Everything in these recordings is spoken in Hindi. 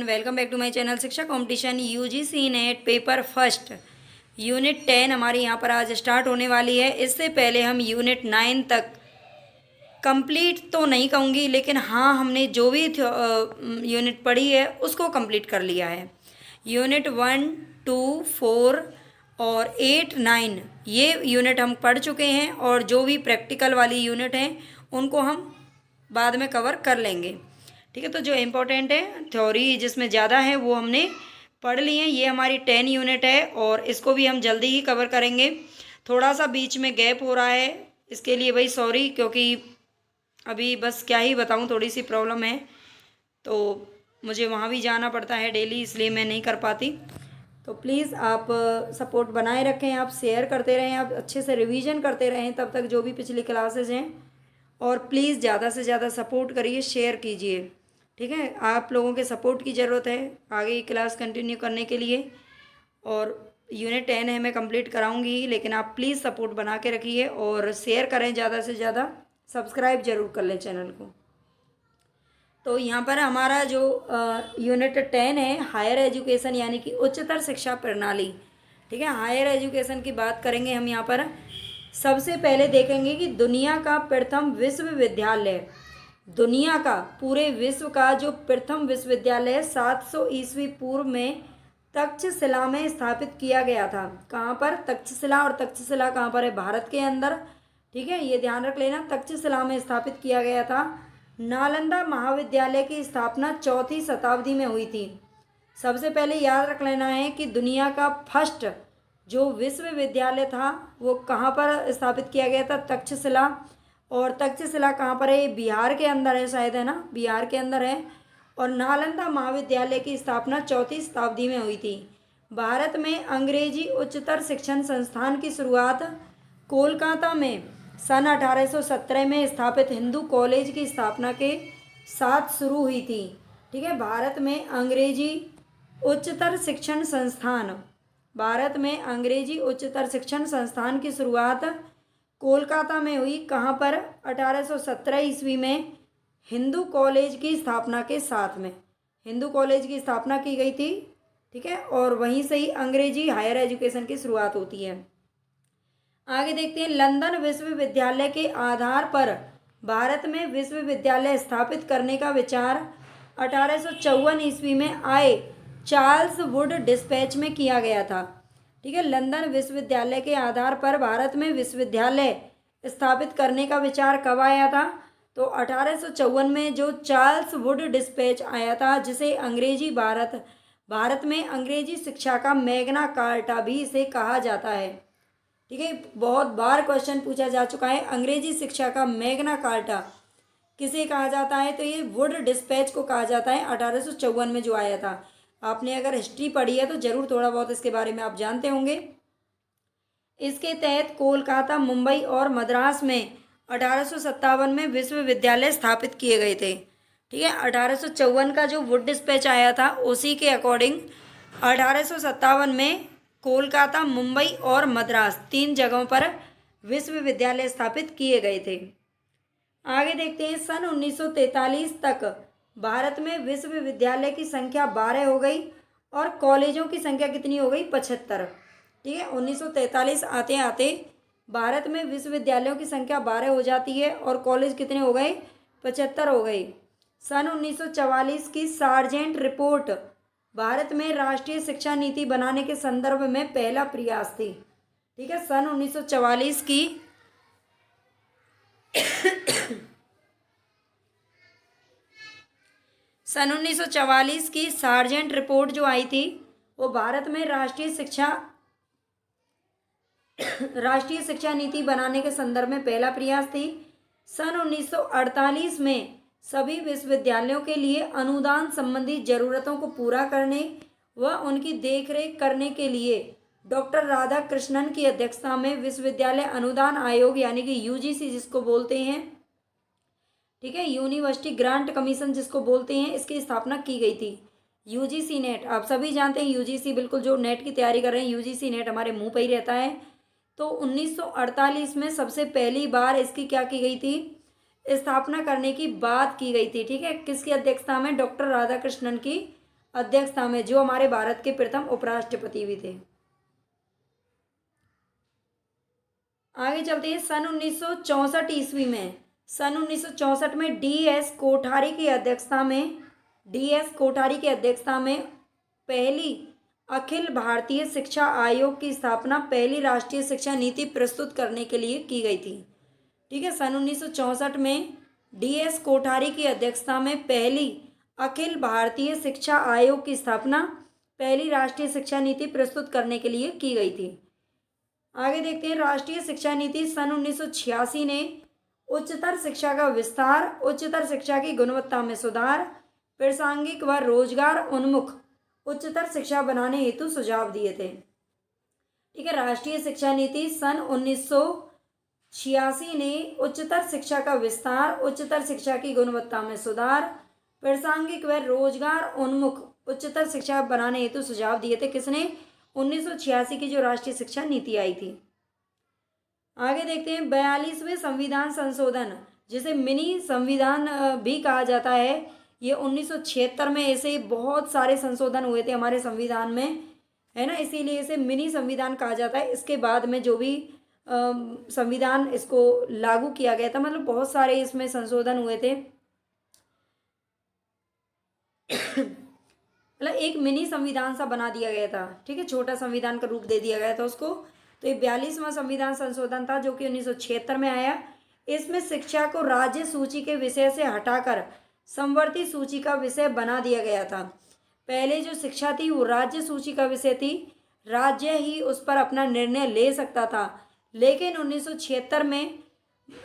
Welcome back to my channel Shiksha competition UGC NET paper first unit 10 हमारी यहाँ पर आज स्टार्ट होने वाली है। इससे पहले हम यूनिट 9 तक कंप्लीट तो नहीं कहूँगी, लेकिन हाँ हमने जो भी यूनिट पढ़ी है उसको कंप्लीट कर लिया है। यूनिट 1, 2, 4 और 8, 9 ये यूनिट हम पढ़ चुके हैं, और जो भी प्रैक्टिकल वाली यूनिट हैं उनको हम बाद में कवर कर लेंगे। ठीक है, तो जो इम्पोर्टेंट है थ्योरी जिसमें ज़्यादा है वो हमने पढ़ ली है। ये हमारी 10 यूनिट है और इसको भी हम जल्दी ही कवर करेंगे। थोड़ा सा बीच में गैप हो रहा है, इसके लिए भाई सॉरी, क्योंकि अभी बस क्या ही बताऊं, थोड़ी सी प्रॉब्लम है तो मुझे वहाँ भी जाना पड़ता है डेली, इसलिए मैं नहीं कर पाती। तो प्लीज़ आप सपोर्ट बनाए रखें, आप शेयर करते रहें, आप अच्छे से रिवीजन करते रहें तब तक जो भी पिछली क्लासेज हैं, और प्लीज़ ज़्यादा से ज़्यादा सपोर्ट करिए, शेयर कीजिए। ठीक है, आप लोगों के सपोर्ट की ज़रूरत है आगे की क्लास कंटिन्यू करने के लिए। और यूनिट 10 है, मैं कंप्लीट कराऊंगी ही, लेकिन आप प्लीज़ सपोर्ट बना के रखिए और शेयर करें ज़्यादा से ज़्यादा, सब्सक्राइब जरूर कर लें चैनल को। तो यहाँ पर हमारा जो यूनिट 10 है हायर एजुकेशन यानी कि उच्चतर शिक्षा प्रणाली। ठीक है, हायर एजुकेशन की बात करेंगे हम यहाँ पर। सबसे पहले देखेंगे कि दुनिया का प्रथम विश्वविद्यालय, दुनिया का पूरे विश्व का जो प्रथम विश्वविद्यालय 700 ईस्वी पूर्व में तक्षशिला में स्थापित किया गया था। कहाँ पर? तक्षशिला। और तक्षशिला कहाँ पर है? भारत के अंदर। ठीक है, ये ध्यान रख लेना, तक्षशिला में स्थापित किया गया था। नालंदा महाविद्यालय की स्थापना 4वीं शताब्दी में हुई थी। सबसे पहले याद रख लेना है कि दुनिया का फर्स्ट जो विश्वविद्यालय था वो कहाँ पर स्थापित किया गया था? तक्षशिला। और तक्षशिला कहाँ पर है? ये बिहार के अंदर है शायद, है ना, बिहार के अंदर है। और नालंदा महाविद्यालय की स्थापना 4वीं शताब्दी में हुई थी। भारत में अंग्रेजी उच्चतर शिक्षण संस्थान की शुरुआत कोलकाता में सन 1817 में स्थापित हिंदू कॉलेज की स्थापना के साथ शुरू हुई थी। ठीक है, भारत में अंग्रेजी उच्चतर शिक्षण संस्थान, भारत में अंग्रेजी उच्चतर शिक्षण संस्थान की शुरुआत कोलकाता में हुई। कहाँ पर? 1817 ईस्वी में हिंदू कॉलेज की स्थापना के साथ में हिंदू कॉलेज की स्थापना की गई थी। ठीक है, और वहीं से ही अंग्रेजी हायर एजुकेशन की शुरुआत होती है। आगे देखते हैं, लंदन विश्वविद्यालय के आधार पर भारत में विश्वविद्यालय स्थापित करने का विचार 1854 ईस्वी में आए चार्ल्स वुड डिस्पैच में किया गया था। ठीक है, लंदन विश्वविद्यालय के आधार पर भारत में विश्वविद्यालय स्थापित करने का विचार कब आया था? तो 1854 में जो चार्ल्स वुड डिस्पैच आया था, जिसे अंग्रेजी भारत में अंग्रेजी शिक्षा का मैग्ना कार्टा भी इसे कहा जाता है। ठीक है, बहुत बार क्वेश्चन पूछा जा चुका है, अंग्रेजी शिक्षा का मैग्ना कार्टा किसे कहा जाता है? तो ये वुड डिस्पैच को कहा जाता है, 1854 में जो आया था। आपने अगर हिस्ट्री पढ़ी है तो जरूर थोड़ा बहुत इसके बारे में आप जानते होंगे। इसके तहत कोलकाता, मुंबई और मद्रास में 1857 में विश्वविद्यालय स्थापित किए गए थे। ठीक है, 1854 का जो वुड डिस्पैच आया था उसी के अकॉर्डिंग 1857 में कोलकाता, मुंबई और मद्रास 3 जगहों पर विश्वविद्यालय स्थापित किए गए थे। आगे देखते हैं, सन 1943 तक भारत में विश्वविद्यालय की संख्या 12 हो गई और कॉलेजों की संख्या कितनी हो गई? 75। ठीक है, 1943 आते आते भारत में विश्वविद्यालयों की संख्या 12 हो जाती है और कॉलेज कितने हो गए? 75 हो गए। सन 1944 की सार्जेंट रिपोर्ट भारत में राष्ट्रीय शिक्षा नीति बनाने के संदर्भ में पहला प्रयास थी। ठीक है, सन 1944 की सन 1944 की सार्जेंट रिपोर्ट जो आई थी वो भारत में राष्ट्रीय शिक्षा नीति बनाने के संदर्भ में पहला प्रयास थी। सन 1948 में सभी विश्वविद्यालयों के लिए अनुदान संबंधी जरूरतों को पूरा करने व उनकी देखरेख करने के लिए डॉक्टर राधाकृष्णन की अध्यक्षता में विश्वविद्यालय अनुदान आयोग यानी कि यूजीसी जिसको बोलते हैं, ठीक है, यूनिवर्सिटी ग्रांट कमीशन जिसको बोलते हैं, इसकी स्थापना की गई थी। यूजीसी नेट आप सभी जानते हैं, यूजीसी बिल्कुल जो नेट की तैयारी कर रहे हैं यूजीसी नेट हमारे मुंह पर ही रहता है। तो 1948 में सबसे पहली बार इसकी क्या की गई थी? स्थापना करने की बात की गई थी। ठीक है, किसकी अध्यक्षता में? डॉक्टर राधाकृष्णन की अध्यक्षता में, जो हमारे भारत के प्रथम उपराष्ट्रपति भी थे। आगे चलते हैं। सन 1964 ईस्वी में, सन 1964 में डी.एस. कोठारी की अध्यक्षता में पहली अखिल भारतीय शिक्षा आयोग की स्थापना पहली राष्ट्रीय शिक्षा नीति प्रस्तुत करने के लिए की गई थी। ठीक है, सन 1964 में डी.एस. कोठारी की अध्यक्षता में पहली अखिल भारतीय शिक्षा आयोग की स्थापना पहली राष्ट्रीय शिक्षा नीति प्रस्तुत करने के लिए की गई थी। आगे देखते हैं। राष्ट्रीय शिक्षा नीति सन 1986 ने उच्चतर शिक्षा का विस्तार, उच्चतर शिक्षा की गुणवत्ता में सुधार, प्रासंगिक व रोजगार उन्मुख उच्चतर शिक्षा बनाने हेतु सुझाव दिए थे। ठीक है, राष्ट्रीय शिक्षा नीति सन 1986 ने उच्चतर शिक्षा का विस्तार, उच्चतर शिक्षा की गुणवत्ता में सुधार, प्रासंगिक व रोजगार उन्मुख उच्चतर शिक्षा बनाने हेतु सुझाव दिए थे। किसने? 1986 की जो राष्ट्रीय शिक्षा नीति आई थी। आगे देखते हैं। 42वें संविधान संशोधन, जिसे मिनी संविधान भी कहा जाता है, ये 1976 में ऐसे बहुत सारे संशोधन हुए थे हमारे संविधान में, है ना, इसीलिए इसे मिनी संविधान कहा जाता है। इसके बाद में जो भी संविधान इसको लागू किया गया था, मतलब बहुत सारे इसमें संशोधन हुए थे। मतलब एक मिनी संविधान सा बना दिया गया था। ठीक है, छोटा संविधान का रूप दे दिया गया था उसको। तो ये 42वां संविधान संशोधन था जो कि 1976 में आया। इसमें शिक्षा को राज्य सूची के विषय से हटाकर समवर्ती सूची का विषय बना दिया गया था। पहले जो शिक्षा थी वो राज्य सूची का विषय थी, राज्य ही उस पर अपना निर्णय ले सकता था, लेकिन 1976 में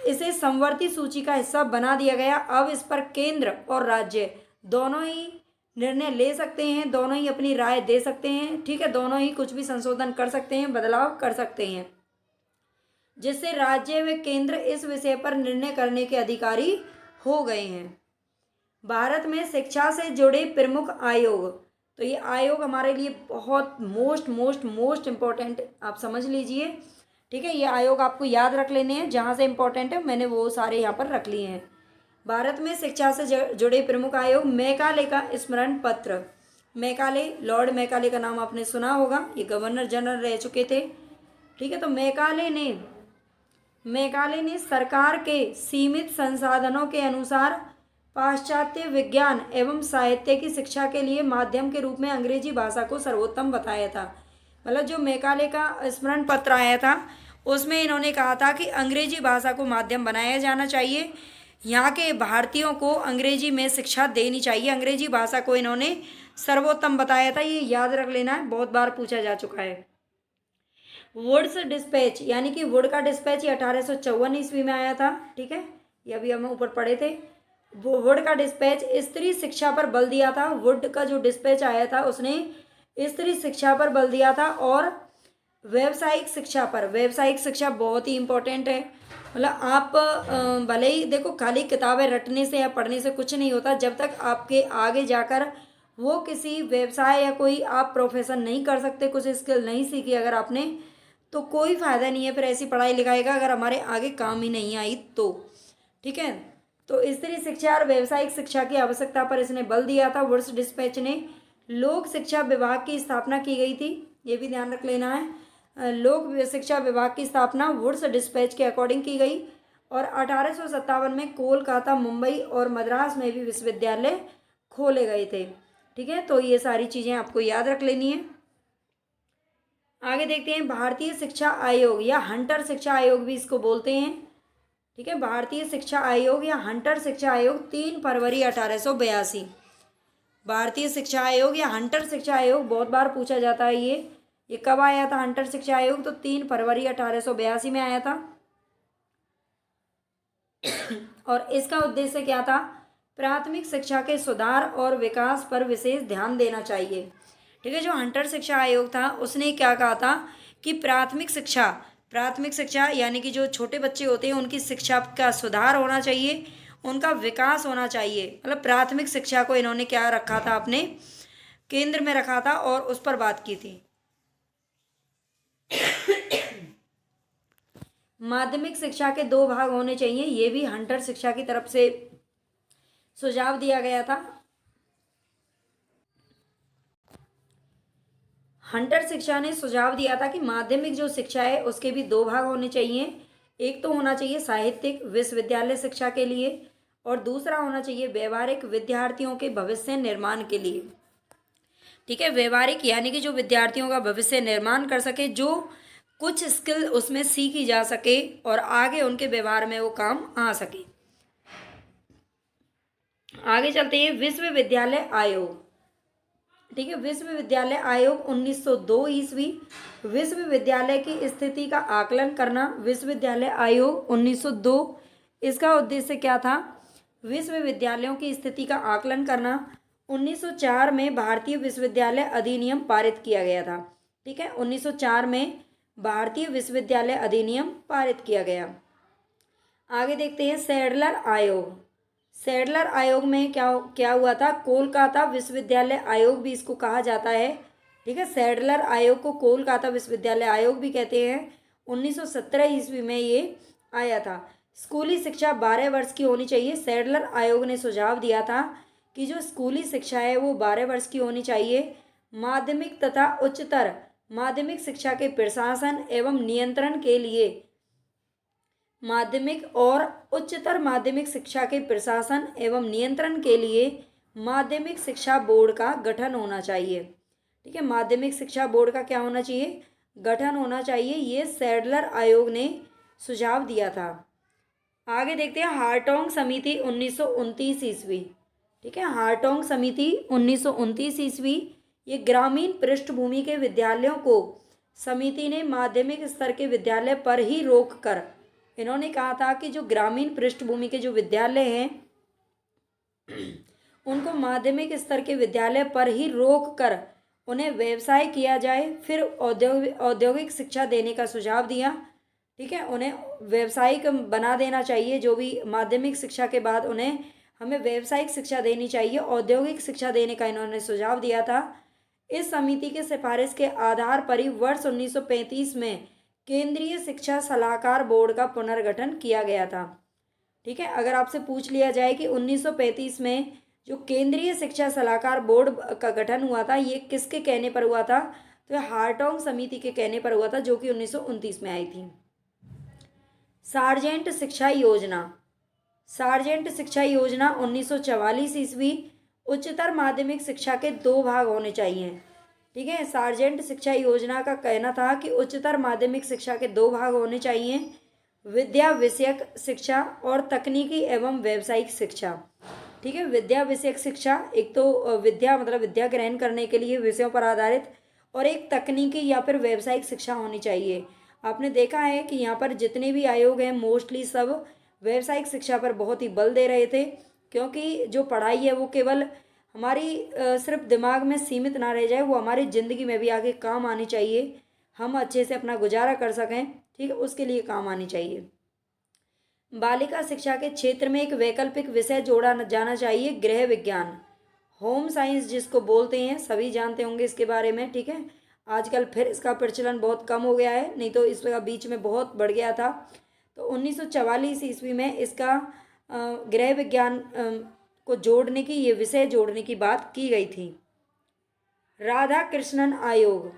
इसे समवर्ती सूची का हिस्सा बना दिया गया। अब इस पर केंद्र और राज्य दोनों ही निर्णय ले सकते हैं, दोनों ही अपनी राय दे सकते हैं। ठीक है, दोनों ही कुछ भी संशोधन कर सकते हैं, बदलाव कर सकते हैं, जिससे राज्य व केंद्र इस विषय पर निर्णय करने के अधिकारी हो गए हैं। भारत में शिक्षा से जुड़े प्रमुख आयोग, तो ये आयोग हमारे लिए बहुत मोस्ट इम्पोर्टेंट, आप समझ लीजिए। ठीक है, ये आयोग आपको याद रख लेने हैं, जहाँ से इम्पोर्टेंट है मैंने वो सारे यहाँ पर रख लिए हैं। भारत में शिक्षा से जुड़े प्रमुख आयोग। मैकाले का स्मरण पत्र, मैकाले, लॉर्ड मैकाले का नाम आपने सुना होगा, ये गवर्नर जनरल रह चुके थे। ठीक है, तो मैकाले ने सरकार के सीमित संसाधनों के अनुसार पाश्चात्य विज्ञान एवं साहित्य की शिक्षा के लिए माध्यम के रूप में अंग्रेजी भाषा को सर्वोत्तम बताया था। मतलब जो मैकाले का स्मरण पत्र आया था उसमें इन्होंने कहा था कि अंग्रेजी भाषा को माध्यम बनाया जाना चाहिए, यहाँ के भारतीयों को अंग्रेजी में शिक्षा देनी चाहिए, अंग्रेजी भाषा को इन्होंने सर्वोत्तम बताया था। ये याद रख लेना है, बहुत बार पूछा जा चुका है। वुड्स डिस्पैच, यानी कि वुड का डिस्पैच, ये 1854 ईस्वी में आया था। ठीक है, ये अभी हम ऊपर पढ़े थे। वुड का डिस्पैच स्त्री शिक्षा पर बल दिया था। वुड का जो डिस्पैच आया था उसने स्त्री शिक्षा पर बल दिया था और व्यावसायिक शिक्षा पर। व्यावसायिक शिक्षा बहुत ही इम्पोर्टेंट है। मतलब आप भले ही देखो, खाली किताबें रटने से या पढ़ने से कुछ नहीं होता, जब तक आपके आगे जाकर वो किसी व्यवसाय या कोई आप प्रोफेशन नहीं कर सकते, कुछ स्किल नहीं सीखी अगर आपने, तो कोई फ़ायदा नहीं है फिर ऐसी पढ़ाई लिखाई का, अगर हमारे आगे काम ही नहीं आई तो। ठीक है, तो स्त्री शिक्षा और व्यावसायिक शिक्षा की आवश्यकता पर इसने बल दिया था। वुड्स डिस्पैच ने लोक शिक्षा विभाग की स्थापना की गई थी, ये भी ध्यान रख लेना है। लोक शिक्षा विभाग की स्थापना वुड्स डिस्पैच के अकॉर्डिंग की गई और 1857 में कोलकाता, मुंबई और मद्रास में भी विश्वविद्यालय खोले गए थे। ठीक है, तो ये सारी चीज़ें आपको याद रख लेनी है। आगे देखते हैं। भारतीय शिक्षा आयोग या हंटर शिक्षा आयोग भी इसको बोलते हैं। ठीक है, भारतीय शिक्षा आयोग या हंटर शिक्षा आयोग 3 फरवरी 1882। भारतीय शिक्षा आयोग या हंटर शिक्षा आयोग बहुत बार पूछा जाता है। ये कब आया था हंटर शिक्षा आयोग? तो 3 फरवरी 1882 में आया था। और इसका उद्देश्य क्या था? प्राथमिक शिक्षा के सुधार और विकास पर विशेष ध्यान देना चाहिए। ठीक है, जो हंटर शिक्षा आयोग था उसने क्या कहा था कि प्राथमिक शिक्षा यानी कि जो छोटे बच्चे होते हैं उनकी शिक्षा का सुधार होना चाहिए, उनका विकास होना चाहिए। मतलब प्राथमिक शिक्षा को इन्होंने क्या रखा था, अपने केंद्र में रखा था और उस पर बात की थी। माध्यमिक शिक्षा के 2 भाग होने चाहिए, ये भी हंटर शिक्षा की तरफ से सुझाव दिया गया था। हंटर शिक्षा ने सुझाव दिया था कि माध्यमिक जो शिक्षा है उसके भी दो भाग होने चाहिए। एक तो होना चाहिए साहित्यिक विश्वविद्यालय शिक्षा के लिए और दूसरा होना चाहिए व्यवहारिक विद्यार्थियों के भविष्य निर्माण के लिए। ठीक है, व्यवहारिक यानी कि जो विद्यार्थियों का भविष्य निर्माण कर सके, जो कुछ स्किल उसमें सीखी जा सके और आगे उनके व्यवहार में वो काम आ सके। आगे चलते हैं विश्वविद्यालय आयोग। ठीक है, विश्वविद्यालय आयोग 1902 ईस्वी। विश्वविद्यालय की स्थिति का आकलन करना, विश्वविद्यालय आयोग 1902, इसका उद्देश्य क्या था? विश्वविद्यालयों की स्थिति का आकलन करना। 1904 में भारतीय विश्वविद्यालय अधिनियम पारित किया गया था। ठीक है, 1904 में भारतीय विश्वविद्यालय अधिनियम पारित किया गया। आगे देखते हैं सैडलर आयोग। सैडलर आयोग में क्या क्या हुआ था? कोलकाता विश्वविद्यालय आयोग भी इसको कहा जाता है। ठीक है, सैडलर आयोग को कोलकाता विश्वविद्यालय आयोग भी कहते हैं। 1917 ईस्वी में ये आया था। स्कूली शिक्षा 12 वर्ष की होनी चाहिए। सैडलर आयोग ने सुझाव दिया था कि जो स्कूली शिक्षा है वो 12 वर्ष की होनी चाहिए। माध्यमिक तथा उच्चतर माध्यमिक शिक्षा के प्रशासन एवं नियंत्रण के लिए माध्यमिक और उच्चतर माध्यमिक शिक्षा के प्रशासन एवं नियंत्रण के लिए माध्यमिक शिक्षा बोर्ड का गठन होना चाहिए। ठीक है, माध्यमिक शिक्षा बोर्ड का क्या होना चाहिए? गठन होना चाहिए। ये सैडलर आयोग ने सुझाव दिया था। आगे देखते हैं हार्टोंग समिति 1929 ईस्वी। ठीक है, हार्टोंग समिति 1929 ईस्वी। ये ग्रामीण पृष्ठभूमि के विद्यालयों को समिति ने माध्यमिक स्तर के विद्यालय पर ही रोक कर, इन्होंने कहा था कि जो ग्रामीण पृष्ठभूमि के जो विद्यालय हैं उनको माध्यमिक स्तर के विद्यालय पर ही रोक कर उन्हें व्यवसाय किया जाए, फिर औद्योगिक शिक्षा देने का सुझाव दिया। ठीक है, उन्हें व्यावसायिक बना देना चाहिए। जो भी माध्यमिक शिक्षा के बाद उन्हें हमें व्यावसायिक शिक्षा देनी चाहिए, औद्योगिक शिक्षा देने का इन्होंने सुझाव दिया था। इस समिति के सिफारिश के आधार पर ही वर्ष 1935 में केंद्रीय शिक्षा सलाहकार बोर्ड का पुनर्गठन किया गया था। ठीक है, अगर आपसे पूछ लिया जाए कि 1935 में जो केंद्रीय शिक्षा सलाहकार बोर्ड का गठन हुआ था ये किसके कहने पर हुआ था? तो हार्टोंग समिति के कहने पर हुआ था, जो कि 1929 में आई थी। सार्जेंट शिक्षा योजना। सार्जेंट शिक्षा योजना 1944 ईस्वी। उच्चतर माध्यमिक शिक्षा के दो भाग होने चाहिए। ठीक है, सार्जेंट शिक्षा योजना का कहना था कि उच्चतर माध्यमिक शिक्षा के दो भाग होने चाहिए, विद्या विषयक शिक्षा और तकनीकी एवं व्यावसायिक शिक्षा। ठीक है, विद्या विषयक शिक्षा, एक तो विद्या मतलब विद्या ग्रहण करने के लिए विषयों पर आधारित, और एक तकनीकी या फिर व्यावसायिक शिक्षा होनी चाहिए। आपने देखा है कि यहाँ पर जितने भी आयोग हैं मोस्टली सब व्यावसायिक शिक्षा पर बहुत ही बल दे रहे थे, क्योंकि जो पढ़ाई है वो केवल हमारी सिर्फ दिमाग में सीमित ना रह जाए, वो हमारी ज़िंदगी में भी आगे काम आनी चाहिए, हम अच्छे से अपना गुजारा कर सकें। ठीक है, उसके लिए काम आनी चाहिए। बालिका शिक्षा के क्षेत्र में एक वैकल्पिक विषय जोड़ा जाना चाहिए, गृह विज्ञान, होम साइंस जिसको बोलते हैं, सभी जानते होंगे इसके बारे में। ठीक है, आजकल फिर इसका प्रचलन बहुत कम हो गया है, नहीं तो इसका बीच में बहुत बढ़ गया था। तो 1944 ईस्वी में इसका गृह विज्ञान को जोड़ने की, ये विषय जोड़ने की बात की गई थी। राधा कृष्णन आयोग।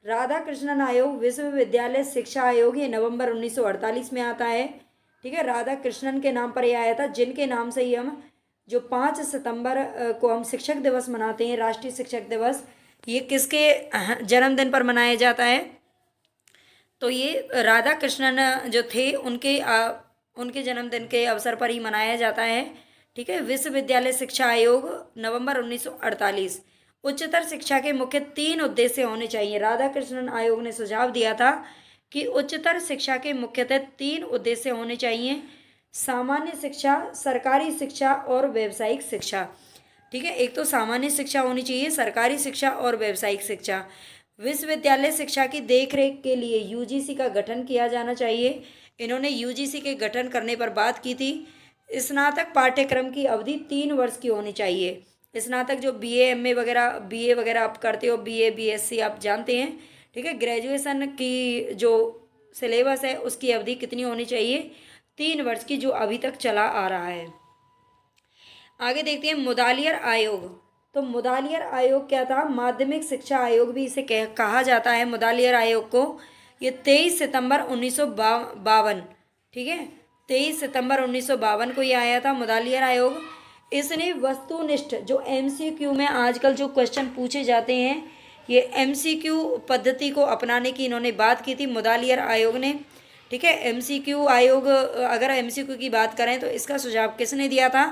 राधा कृष्णन आयोग विश्वविद्यालय शिक्षा आयोग, ये नवंबर 1948 में आता है। ठीक है, राधा कृष्णन के नाम पर यह आया था, जिनके नाम से ही हम जो 5 सितंबर को हम शिक्षक दिवस मनाते हैं, राष्ट्रीय शिक्षक दिवस, ये किसके जन्मदिन पर मनाया जाता है? तो ये राधा कृष्णन जो थे उनके जन्मदिन के अवसर पर ही मनाया जाता है। ठीक है, विश्वविद्यालय शिक्षा आयोग नवंबर 1948। उच्चतर शिक्षा के मुख्य 3 उद्देश्य होने चाहिए। राधा कृष्णन आयोग ने सुझाव दिया था कि उच्चतर शिक्षा के मुख्यतः 3 उद्देश्य होने चाहिए, सामान्य शिक्षा, सरकारी शिक्षा और व्यावसायिक शिक्षा। ठीक है, एक तो सामान्य शिक्षा होनी चाहिए, सरकारी शिक्षा और व्यावसायिक शिक्षा। विश्वविद्यालय शिक्षा की देखरेख के लिए यूजीसी का गठन किया जाना चाहिए। इन्होंने यूजीसी के गठन करने पर बात की थी। स्नातक पाठ्यक्रम की अवधि 3 वर्ष की होनी चाहिए। स्नातक जो बीए वगैरह आप करते हो, बीए बीएससी आप जानते हैं। ठीक है, ग्रेजुएशन की जो सिलेबस है उसकी अवधि कितनी होनी चाहिए? 3 वर्ष की, जो अभी तक चला आ रहा है। आगे देखते हैं मुदालियर आयोग। तो मुदालियर आयोग क्या था? माध्यमिक शिक्षा आयोग भी इसे कहा जाता है, मुदालियर आयोग को। ये 23 सितंबर 1952, ठीक है, 23 सितंबर 1952 को ये आया था मुदालियर आयोग। इसने वस्तुनिष्ठ जो एमसीक्यू में आजकल जो क्वेश्चन पूछे जाते हैं, ये एमसीक्यू पद्धति को अपनाने की इन्होंने बात की थी मुदालियर आयोग ने, ठीक है। एमसीक्यू आयोग, अगर एमसीक्यू की बात करें तो इसका सुझाव किसने दिया था?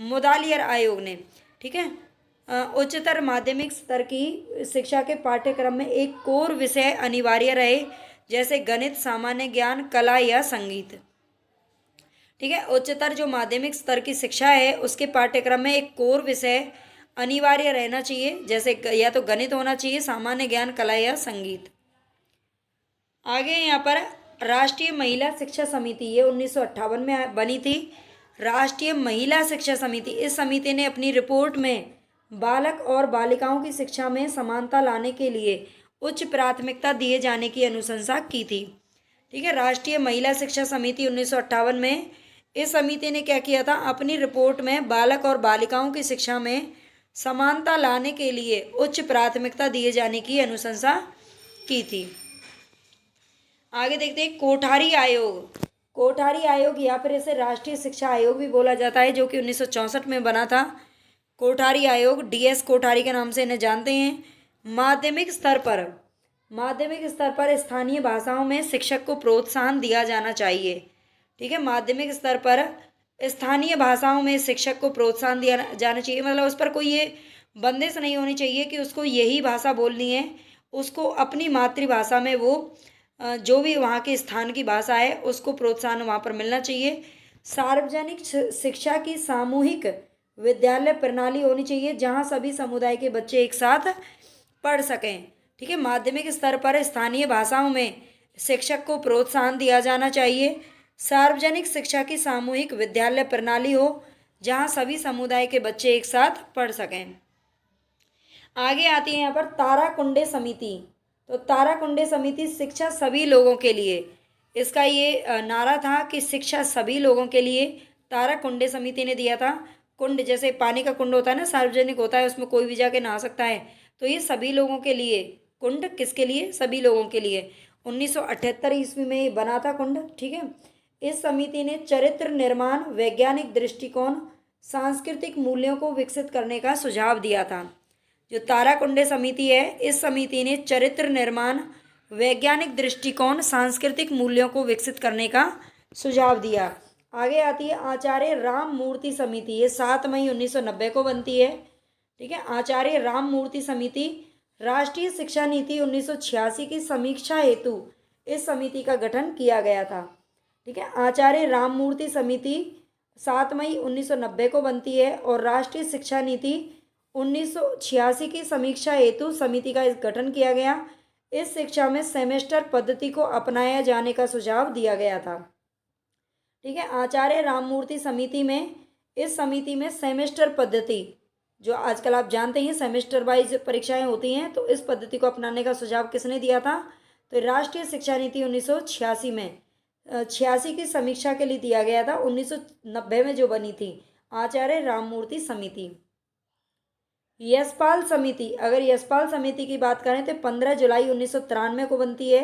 मुदालियर आयोग ने, ठीक है। उच्चतर माध्यमिक स्तर की शिक्षा के पाठ्यक्रम में एक कोर विषय अनिवार्य रहे, जैसे गणित, सामान्य ज्ञान, कला या संगीत, ठीक है। उच्चतर जो माध्यमिक स्तर की शिक्षा है उसके पाठ्यक्रम में एक कोर विषय अनिवार्य रहना चाहिए, जैसे या तो गणित होना चाहिए, सामान्य ज्ञान, कला या संगीत। आगे यहाँ पर राष्ट्रीय महिला शिक्षा समिति, ये 1958 में बनी थी। राष्ट्रीय महिला शिक्षा समिति, इस समिति ने अपनी रिपोर्ट में बालक और बालिकाओं की शिक्षा में समानता लाने के लिए उच्च प्राथमिकता दिए जाने की अनुशंसा की थी, ठीक है। राष्ट्रीय महिला शिक्षा समिति 1958 में, इस समिति ने क्या किया था? अपनी रिपोर्ट में बालक और बालिकाओं की शिक्षा में समानता लाने के लिए उच्च प्राथमिकता दिए जाने की अनुशंसा की थी। आगे देखते हैं कोठारी आयोग। कोठारी आयोग या फिर इसे राष्ट्रीय शिक्षा आयोग भी बोला जाता है, जो कि 1964 में बना था। कोठारी आयोग, डीएस कोठारी के नाम से इन्हें जानते हैं। माध्यमिक स्तर पर स्थानीय भाषाओं में शिक्षक को प्रोत्साहन दिया जाना चाहिए, ठीक है। माध्यमिक स्तर पर स्थानीय भाषाओं में शिक्षक को प्रोत्साहन दिया जाना चाहिए, मतलब उस पर कोई ये बंदिश नहीं होनी चाहिए कि उसको यही भाषा बोलनी है, उसको अपनी मातृभाषा में वो जो भी वहाँ के स्थान की भाषा है उसको प्रोत्साहन वहाँ पर मिलना चाहिए। सार्वजनिक शिक्षा की सामूहिक विद्यालय प्रणाली होनी चाहिए, जहाँ सभी समुदाय के बच्चे एक साथ पढ़ सकें, ठीक है। माध्यमिक स्तर पर स्थानीय भाषाओं में शिक्षक को प्रोत्साहन दिया जाना चाहिए। सार्वजनिक शिक्षा की सामूहिक विद्यालय प्रणाली हो, जहाँ सभी समुदाय के बच्चे एक साथ पढ़ सकें। आगे आती है यहाँ पर ताराकुंडे समिति। तो ताराकुंडे समिति, शिक्षा सभी लोगों के लिए, इसका ये नारा था कि शिक्षा सभी लोगों के लिए ताराकुंडे समिति ने दिया था। कुंड जैसे पानी का कुंड होता है ना, सार्वजनिक होता है, उसमें कोई भी जाके नहा सकता है, तो ये सभी लोगों के लिए, कुंड किसके लिए? सभी लोगों के लिए। 1978 ईस्वी में ये बना था कुंड, ठीक है। इस समिति ने चरित्र निर्माण, वैज्ञानिक दृष्टिकोण, सांस्कृतिक मूल्यों को विकसित करने का सुझाव दिया था। जो ताराकुंडे समिति है, इस समिति ने चरित्र निर्माण, वैज्ञानिक दृष्टिकोण, सांस्कृतिक मूल्यों को विकसित करने का सुझाव दिया। आगे आती है आचार्य राम मूर्ति समिति, ये 7 मई 1990 को बनती है, ठीक है। आचार्य राम मूर्ति समिति राष्ट्रीय शिक्षा नीति 1986 की समीक्षा हेतु इस समिति का गठन किया गया था, ठीक है। आचार्य राम मूर्ति समिति 7 मई 1990 को बनती है और राष्ट्रीय शिक्षा नीति 1986 की समीक्षा हेतु समिति का गठन किया गया। इस शिक्षा में सेमेस्टर पद्धति को अपनाया जाने का सुझाव दिया गया था, ठीक है। आचार्य राममूर्ति समिति में, इस समिति में सेमेस्टर पद्धति, जो आजकल आप जानते हैं सेमेस्टर वाइज परीक्षाएं होती हैं, तो इस पद्धति को अपनाने का सुझाव किसने दिया था? तो राष्ट्रीय शिक्षा नीति 1986 में 86 की समीक्षा के लिए दिया गया था। 1990 में जो बनी थी आचार्य राममूर्ति समिति। यशपाल समिति, अगर यशपाल समिति की बात करें तो 15 जुलाई 1993 को बनती है,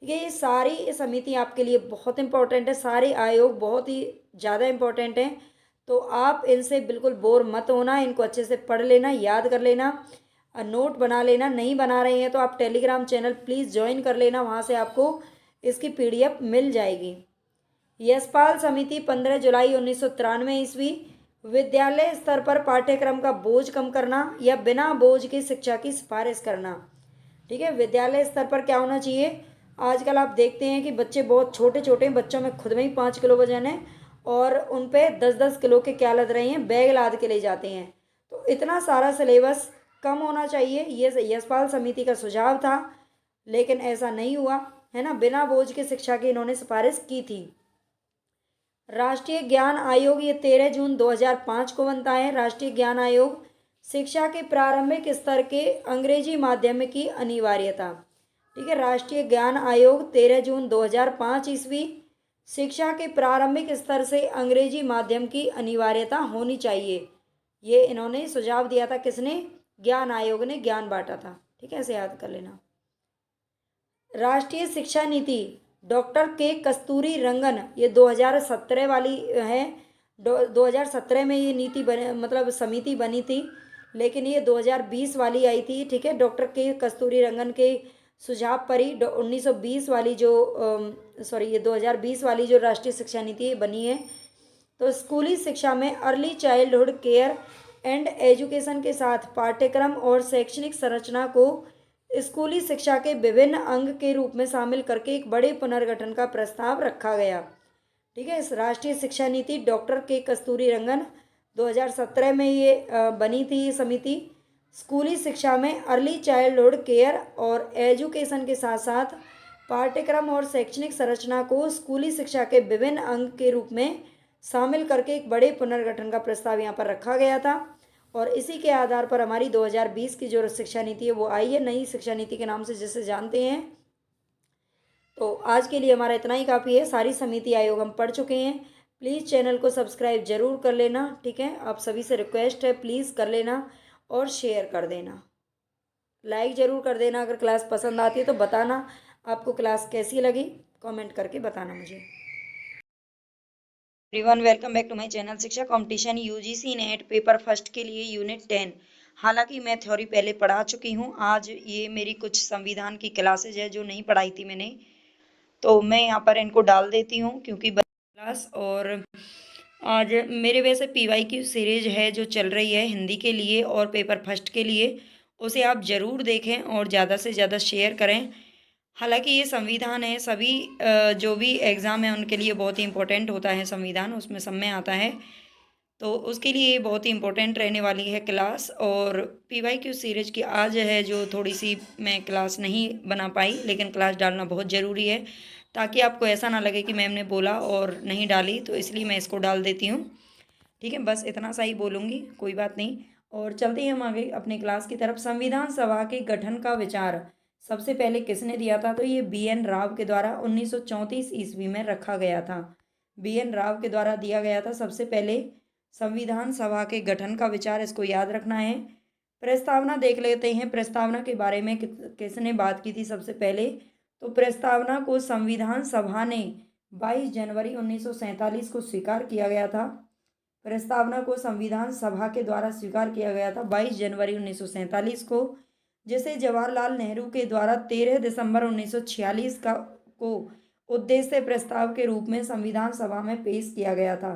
ठीक है। ये सारी समिति आपके लिए बहुत इंपॉर्टेंट है, सारे आयोग बहुत ही ज़्यादा इंपॉर्टेंट हैं, तो आप इनसे बिल्कुल बोर मत होना, इनको अच्छे से पढ़ लेना, याद कर लेना, नोट बना लेना। नहीं बना रहे हैं तो आप टेलीग्राम चैनल प्लीज़ ज्वाइन कर लेना, वहाँ से आपको इसकी PDF मिल जाएगी। यशपाल समिति 15 जुलाई 1993 ईस्वी, विद्यालय स्तर पर पाठ्यक्रम का बोझ कम करना या बिना बोझ की शिक्षा की सिफारिश करना, ठीक है। विद्यालय स्तर पर क्या होना चाहिए? आजकल आप देखते हैं कि बच्चे बहुत छोटे छोटे हैं, बच्चों में खुद में ही 5 किलो वजन है और उन पे 10-10 किलो के क्या लद रहे हैं, बैग लाद के ले जाते हैं। तो इतना सारा सिलेबस कम होना चाहिए, ये यशपाल समिति का सुझाव था, लेकिन ऐसा नहीं हुआ, है ना। बिना बोझ की शिक्षा की इन्होंने सिफारिश की थी। राष्ट्रीय ज्ञान आयोग, ये 13 जून 2005 को बनता है। राष्ट्रीय ज्ञान आयोग, शिक्षा के प्रारंभिक स्तर के अंग्रेजी माध्यम की अनिवार्यता, ठीक है। राष्ट्रीय ज्ञान आयोग 13 जून 2005 ईस्वी, शिक्षा के प्रारंभिक स्तर से अंग्रेजी माध्यम की अनिवार्यता होनी चाहिए, ये इन्होंने सुझाव दिया था, किसने? ज्ञान आयोग ने ज्ञान बांटा था। ठीक है, ऐसे याद कर लेना। राष्ट्रीय शिक्षा नीति डॉक्टर के कस्तूरी रंगन, ये 2017 वाली है। 2017 में ये नीति बने, मतलब समिति बनी थी, लेकिन ये 2020 वाली आई थी। ठीक है, डॉक्टर के कस्तूरी रंगन के सुझाव पर ही 1920 वाली जो सॉरी ये 2020 वाली जो राष्ट्रीय शिक्षा नीति बनी है। तो स्कूली शिक्षा में early childhood care and education के साथ पाठ्यक्रम और शैक्षणिक संरचना को स्कूली शिक्षा के विभिन्न अंग के रूप में शामिल करके एक बड़े पुनर्गठन का प्रस्ताव रखा गया। ठीक है, इस राष्ट्रीय शिक्षा नीति डॉक्टर के कस्तूरी रंगन 2017 में ये बनी थी समिति। स्कूली शिक्षा में अर्ली चाइल्डहुड केयर और एजुकेशन के साथ साथ पाठ्यक्रम और शैक्षणिक संरचना को स्कूली शिक्षा के विभिन्न अंग के रूप में शामिल करके एक बड़े पुनर्गठन का प्रस्ताव यहाँ पर रखा गया था। और इसी के आधार पर हमारी 2020 की जो शिक्षा नीति है वो आई है, नई शिक्षा नीति के नाम से जिसे जानते हैं। तो आज के लिए हमारा इतना ही काफ़ी है। सारी समिति आयोग हम पढ़ चुके हैं। प्लीज़ चैनल को सब्सक्राइब जरूर कर लेना। ठीक है, आप सभी से रिक्वेस्ट है, प्लीज़ कर लेना और शेयर कर देना, लाइक ज़रूर कर देना। अगर क्लास पसंद आती है तो बताना आपको क्लास कैसी लगी, कमेंट करके बताना मुझे। Everyone, welcome back to my channel Shiksha competition UGC NET paper first के लिए यूनिट 10। हालांकि मैं थ्योरी पहले पढ़ा चुकी हूँ, आज ये मेरी कुछ संविधान की क्लासेज है जो नहीं पढ़ाई थी मैंने, तो मैं यहाँ पर इनको डाल देती हूँ क्योंकि क्लास। और आज मेरे वैसे पीवाई की सीरीज है जो चल रही है हिंदी के लिए और पेपर फर्स्ट के लिए, उसे आप ज़रूर देखें और ज़्यादा से ज़्यादा शेयर करें। हालांकि ये संविधान है, सभी जो भी एग्ज़ाम है उनके लिए बहुत ही इम्पोर्टेंट होता है संविधान, उसमें सब में आता है, तो उसके लिए ये बहुत ही इम्पोर्टेंट रहने वाली है क्लास। और पीवाई क्यू सीरीज की आज है जो थोड़ी सी मैं क्लास नहीं बना पाई, लेकिन क्लास डालना बहुत ज़रूरी है ताकि आपको ऐसा ना लगे कि मैम ने बोला और नहीं डाली, तो इसलिए मैं इसको डाल देती हूँ। ठीक है, बस इतना सा ही बोलूँगी, कोई बात नहीं। और चलते हैं हम आगे अपने क्लास की तरफ। संविधान सभा के गठन का विचार सबसे पहले किसने दिया था? तो ये बी.एन. राव के द्वारा 1934 ईस्वी में रखा गया था। बी.एन. राव के द्वारा दिया गया था सबसे पहले संविधान सभा के गठन का विचार, इसको याद रखना है। प्रस्तावना देख लेते हैं, प्रस्तावना के बारे में किसने बात की थी सबसे पहले? तो प्रस्तावना को संविधान सभा ने 22 जनवरी 1947 को स्वीकार किया गया था। प्रस्तावना को संविधान सभा के द्वारा स्वीकार किया गया था 22 जनवरी 1947 को, जिसे जवाहरलाल नेहरू के द्वारा 13 दिसंबर 1946 को उद्देश्य प्रस्ताव के रूप में संविधान सभा में पेश किया गया था।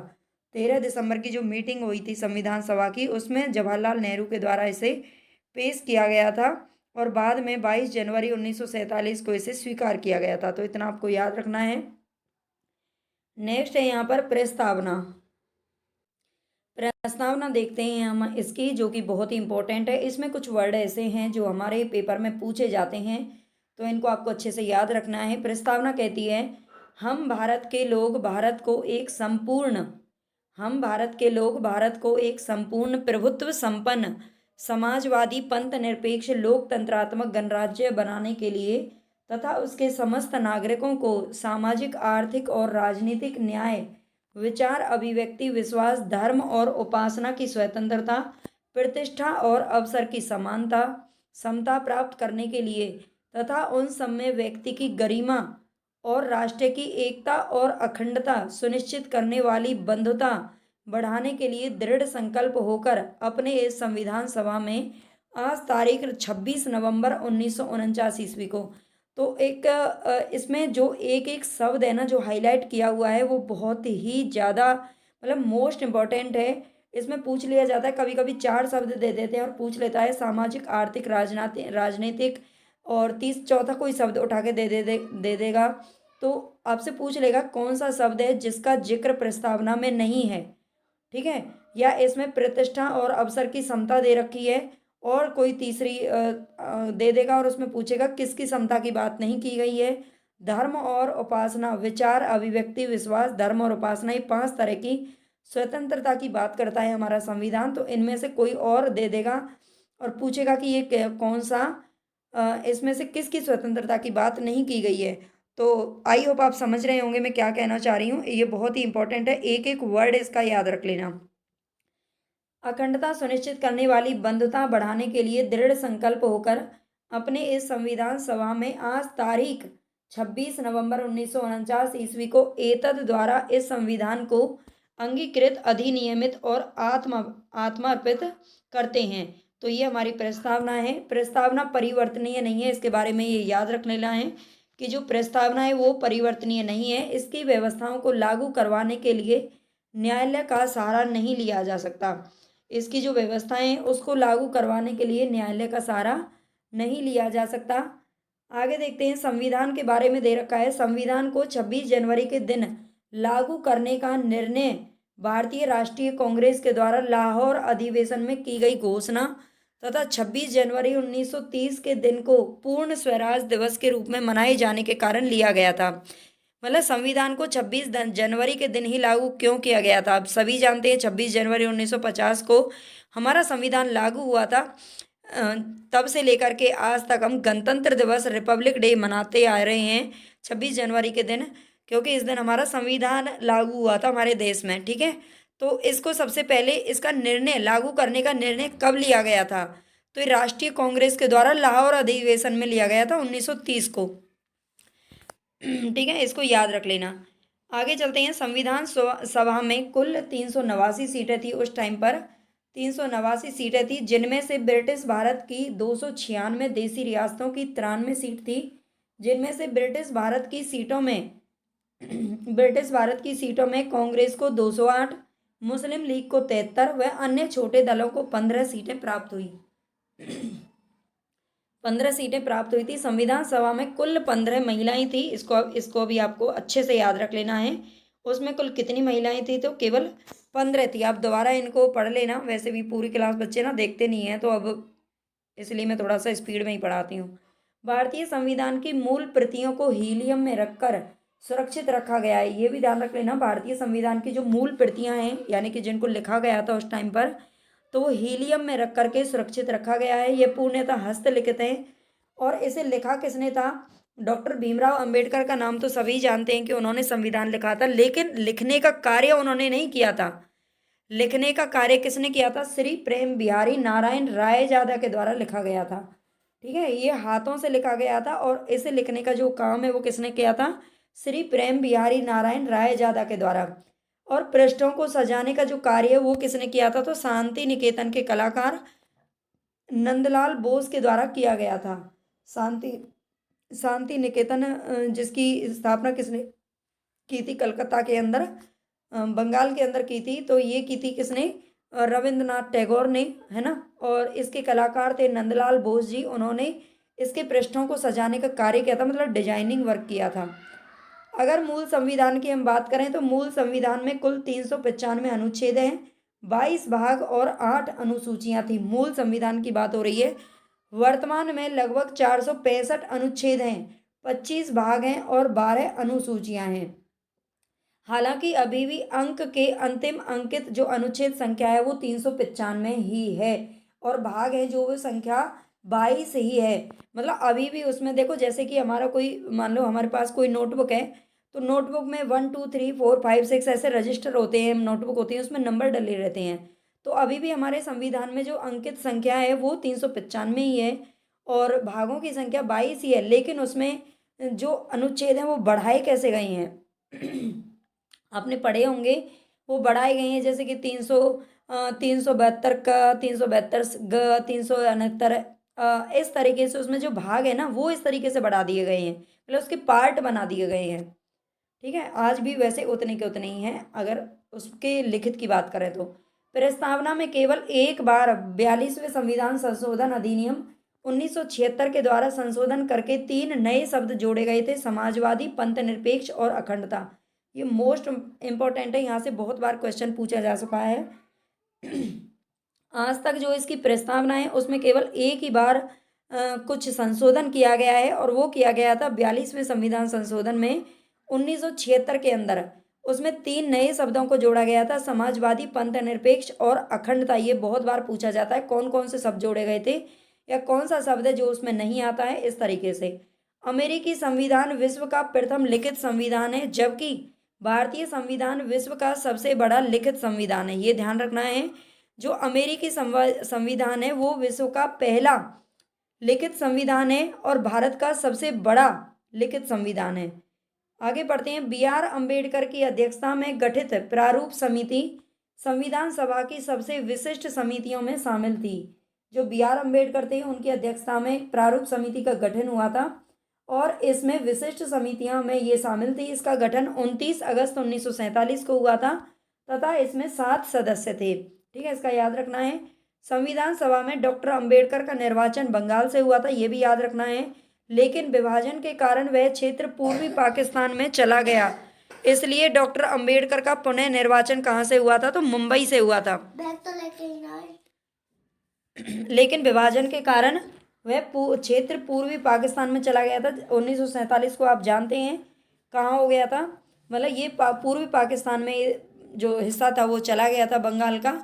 13 दिसंबर की जो मीटिंग हुई थी संविधान सभा की, उसमें जवाहरलाल नेहरू के द्वारा इसे पेश किया गया था और बाद में 22 जनवरी 1947 को इसे स्वीकार किया गया था। तो इतना आपको याद रखना है। नेक्स्ट है यहाँ पर प्रस्तावना। प्रस्तावना देखते हैं हम इसकी, जो कि बहुत ही इंपॉर्टेंट है। इसमें कुछ वर्ड ऐसे हैं जो हमारे पेपर में पूछे जाते हैं, तो इनको आपको अच्छे से याद रखना है। प्रस्तावना कहती है, हम भारत के लोग भारत को एक संपूर्ण प्रभुत्व संपन्न समाजवादी पंथ निरपेक्ष लोकतंत्रात्मक गणराज्य बनाने के लिए तथा उसके समस्त नागरिकों को सामाजिक, आर्थिक और राजनीतिक न्याय, विचार, अभिव्यक्ति, विश्वास, धर्म और उपासना की स्वतंत्रता, प्रतिष्ठा और अवसर की समानता, समता प्राप्त करने के लिए तथा उन सब में व्यक्ति की गरिमा और राष्ट्र की एकता और अखंडता सुनिश्चित करने वाली बंधुता बढ़ाने के लिए दृढ़ संकल्प होकर अपने इस संविधान सभा में आज तारीख 26 नवंबर 1949 ईस्वी को। तो एक इसमें जो एक एक शब्द है ना जो हाईलाइट किया हुआ है, वो बहुत ही ज़्यादा मतलब मोस्ट इम्पॉर्टेंट है। इसमें पूछ लिया जाता है, कभी कभी 4 शब्द दे देते हैं और पूछ लेता है सामाजिक, आर्थिक, राजनीतिक और चौथा कोई शब्द उठा के दे देगा, तो आपसे पूछ लेगा कौन सा शब्द है जिसका जिक्र प्रस्तावना में नहीं है। ठीक है, या इसमें प्रतिष्ठा और अवसर की समता दे रखी है और कोई तीसरी दे देगा और उसमें पूछेगा किसकी समता की बात नहीं की गई है। धर्म और उपासना, विचार, अभिव्यक्ति, विश्वास, धर्म और उपासना, ये 5 तरह की स्वतंत्रता की बात करता है हमारा संविधान। तो इनमें से कोई और दे देगा और पूछेगा कि ये कौन सा इसमें से किसकी स्वतंत्रता की बात नहीं की गई है। तो आई होप आप समझ रहे होंगे मैं क्या कहना चाह रही हूँ। ये बहुत ही इंपॉर्टेंट है, एक एक वर्ड इसका याद रख लेना। अखंडता सुनिश्चित करने वाली बंधुता बढ़ाने के लिए दृढ़ संकल्प होकर अपने इस संविधान सभा में आज तारीख 26 नवंबर 1949 ईस्वी को एतद द्वारा इस संविधान को अंगीकृत अधिनियमित और आत्मार्पित करते हैं। तो ये हमारी प्रस्तावना है। प्रस्तावना परिवर्तनीय नहीं है, इसके बारे में ये याद रख लेना है कि जो प्रस्तावना है वो परिवर्तनीय नहीं है। इसकी व्यवस्थाओं को लागू करवाने के लिए न्यायालय का सहारा नहीं लिया जा सकता। इसकी जो व्यवस्थाएं हैं उसको लागू करवाने के लिए न्यायालय का सहारा नहीं लिया जा सकता। आगे देखते हैं, संविधान के बारे में दे रखा है, संविधान को 26 जनवरी के दिन लागू करने का निर्णय भारतीय राष्ट्रीय कांग्रेस के द्वारा लाहौर अधिवेशन में की गई घोषणा तथा 26 जनवरी 1930 के दिन को पूर्ण स्वराज दिवस के रूप में मनाए जाने के कारण लिया गया था। मतलब संविधान को 26 जनवरी के दिन ही लागू क्यों किया गया था? आप सभी जानते हैं 26 जनवरी 1950 को हमारा संविधान लागू हुआ था। तब से लेकर के आज तक हम गणतंत्र दिवस, रिपब्लिक डे मनाते आ रहे हैं 26 जनवरी के दिन, क्योंकि इस दिन हमारा संविधान लागू हुआ था हमारे देश में। ठीक है, तो इसको सबसे पहले इसका निर्णय लागू करने का निर्णय कब लिया गया था? तो ये राष्ट्रीय कांग्रेस के द्वारा लाहौर अधिवेशन में लिया गया था 1930 को। ठीक है, इसको याद रख लेना। आगे चलते हैं, संविधान सभा में कुल 389 सीटें थी उस टाइम पर। 389 सीटें थी, जिनमें से ब्रिटिश भारत की 296, देसी रियासतों की 93 सीट थी, जिनमें से ब्रिटिश भारत की सीटों में कांग्रेस को 208, मुस्लिम लीग को 73 व अन्य छोटे दलों को 15 सीटें प्राप्त हुई। 15 सीटें प्राप्त हुई थी। संविधान सभा में कुल 15 महिलाएं थी। इसको भी आपको अच्छे से याद रख लेना है। उसमें कुल कितनी महिलाएं थी? तो केवल 15 थी। आप दोबारा इनको पढ़ लेना। वैसे भी पूरी क्लास बच्चे ना देखते नहीं हैं, तो अब इसलिए मैं थोड़ा सा स्पीड में ही पढ़ाती हूँ। भारतीय संविधान की मूल प्रतियों को हीलियम में रखकर सुरक्षित रखा गया है। ये भी ध्यान रख लेना, भारतीय संविधान की जो मूल प्रतियां हैं, यानी कि जिनको लिखा गया था उस टाइम पर, तो वो हीलियम में रख करके सुरक्षित रखा गया है। ये पूर्णतः हस्तलिखित है। और इसे लिखा किसने था? डॉक्टर भीमराव अंबेडकर का नाम तो सभी जानते हैं कि उन्होंने संविधान लिखा था, लेकिन लिखने का कार्य उन्होंने नहीं किया था। लिखने का कार्य किसने किया था? श्री प्रेम बिहारी नारायण रायजादा के द्वारा लिखा गया था। ठीक है, ये हाथों से लिखा गया था और इसे लिखने का जो काम है वो किसने किया था? श्री प्रेम बिहारी नारायण रायजादा के द्वारा। और पृष्ठों को सजाने का जो कार्य है वो किसने किया था? तो शांति निकेतन के कलाकार नंदलाल बोस के द्वारा किया गया था। शांति निकेतन जिसकी स्थापना किसने की थी? कलकत्ता के अंदर, बंगाल के अंदर की थी। तो ये की थी किसने? रविंद्रनाथ टैगोर ने, है ना। और इसके कलाकार थे नंदलाल बोस जी। उन्होंने इसके पृष्ठों को सजाने का कार्य किया था, मतलब डिजाइनिंग वर्क किया था। अगर मूल संविधान की हम बात करें तो मूल संविधान में कुल 395 अनुच्छेद हैं, 22 भाग और 8 अनुसूचियां थी। मूल संविधान की बात हो रही है। वर्तमान में लगभग 465 अनुच्छेद हैं, 25 भाग हैं और 12 अनुसूचियां हैं। हालांकि अभी भी अंक के अंतिम अंकित जो अनुच्छेद संख्या है वो 395 ही है, और भाग है जो वो संख्या 22 ही है। मतलब अभी भी उसमें देखो, जैसे कि हमारा कोई, मान लो हमारे पास कोई नोटबुक है, तो नोटबुक में 1 2 3 4 5 6 ऐसे रजिस्टर होते हैं, नोटबुक होती है, उसमें नंबर डले रहते हैं। तो अभी भी हमारे संविधान में जो अंकित संख्या है वो 395 ही है और भागों की संख्या 22 ही है। लेकिन उसमें जो अनुच्छेद हैं वो बढ़ाए कैसे गए हैं? आपने पढ़े होंगे, वो बढ़ाए गए हैं, जैसे कि 372 का, 372 ग, 369, इस तरीके से उसमें जो भाग है ना वो इस तरीके से बढ़ा दिए गए हैं, मतलब उसके पार्ट बना दिए गए हैं। ठीक है, आज भी वैसे उतने के उतने ही हैं अगर उसके लिखित की बात करें तो। प्रस्तावना में केवल एक बार 42वें संविधान संशोधन अधिनियम 1976 के द्वारा संशोधन करके 3 नए शब्द जोड़े गए थे, समाजवादी, पंथ निरपेक्ष और अखंडता। ये मोस्ट इम्पोर्टेंट है, यहाँ से बहुत बार क्वेश्चन पूछा जा चुका है। आज तक जो इसकी प्रस्तावना है उसमें केवल एक ही बार कुछ संशोधन किया गया है, और वो किया गया था 42वें संविधान संशोधन में 1976 के अंदर। उसमें 3 नए शब्दों को जोड़ा गया था, समाजवादी, पंथ निरपेक्ष और अखंडता। ये बहुत बार पूछा जाता है कौन कौन से शब्द जोड़े गए थे या कौन सा शब्द है जो उसमें नहीं आता है, इस तरीके से। अमेरिकी संविधान विश्व का प्रथम लिखित संविधान है, जबकि भारतीय संविधान विश्व का सबसे बड़ा लिखित संविधान है। ये ध्यान रखना है। जो अमेरिकी संविधान है वो विश्व का पहला लिखित संविधान है और भारत का सबसे बड़ा लिखित संविधान है। आगे बढ़ते हैं। B.R. अम्बेडकर की अध्यक्षता में गठित प्रारूप समिति संविधान सभा की सबसे विशिष्ट समितियों में शामिल थी। जो B.R. अम्बेडकर थे उनकी अध्यक्षता में प्रारूप समिति का गठन हुआ था और इसमें विशिष्ट समितियों में ये शामिल थी। इसका गठन 29 अगस्त 1947 को हुआ था तथा इसमें 7 सदस्य थे। ठीक है, इसका याद रखना है। संविधान सभा में डॉक्टर अंबेडकर का निर्वाचन बंगाल से हुआ था, ये भी याद रखना है। लेकिन विभाजन के कारण वह क्षेत्र पूर्वी पाकिस्तान में चला गया, इसलिए डॉक्टर अंबेडकर का पुनः निर्वाचन कहाँ से हुआ था? तो मुंबई से हुआ था। लेकिन विभाजन के कारण वह क्षेत्र पूर्वी पाकिस्तान में चला गया था। 1947 को आप जानते हैं कहाँ हो गया था, मतलब ये पूर्वी पाकिस्तान में जो हिस्सा था वो चला गया था बंगाल का।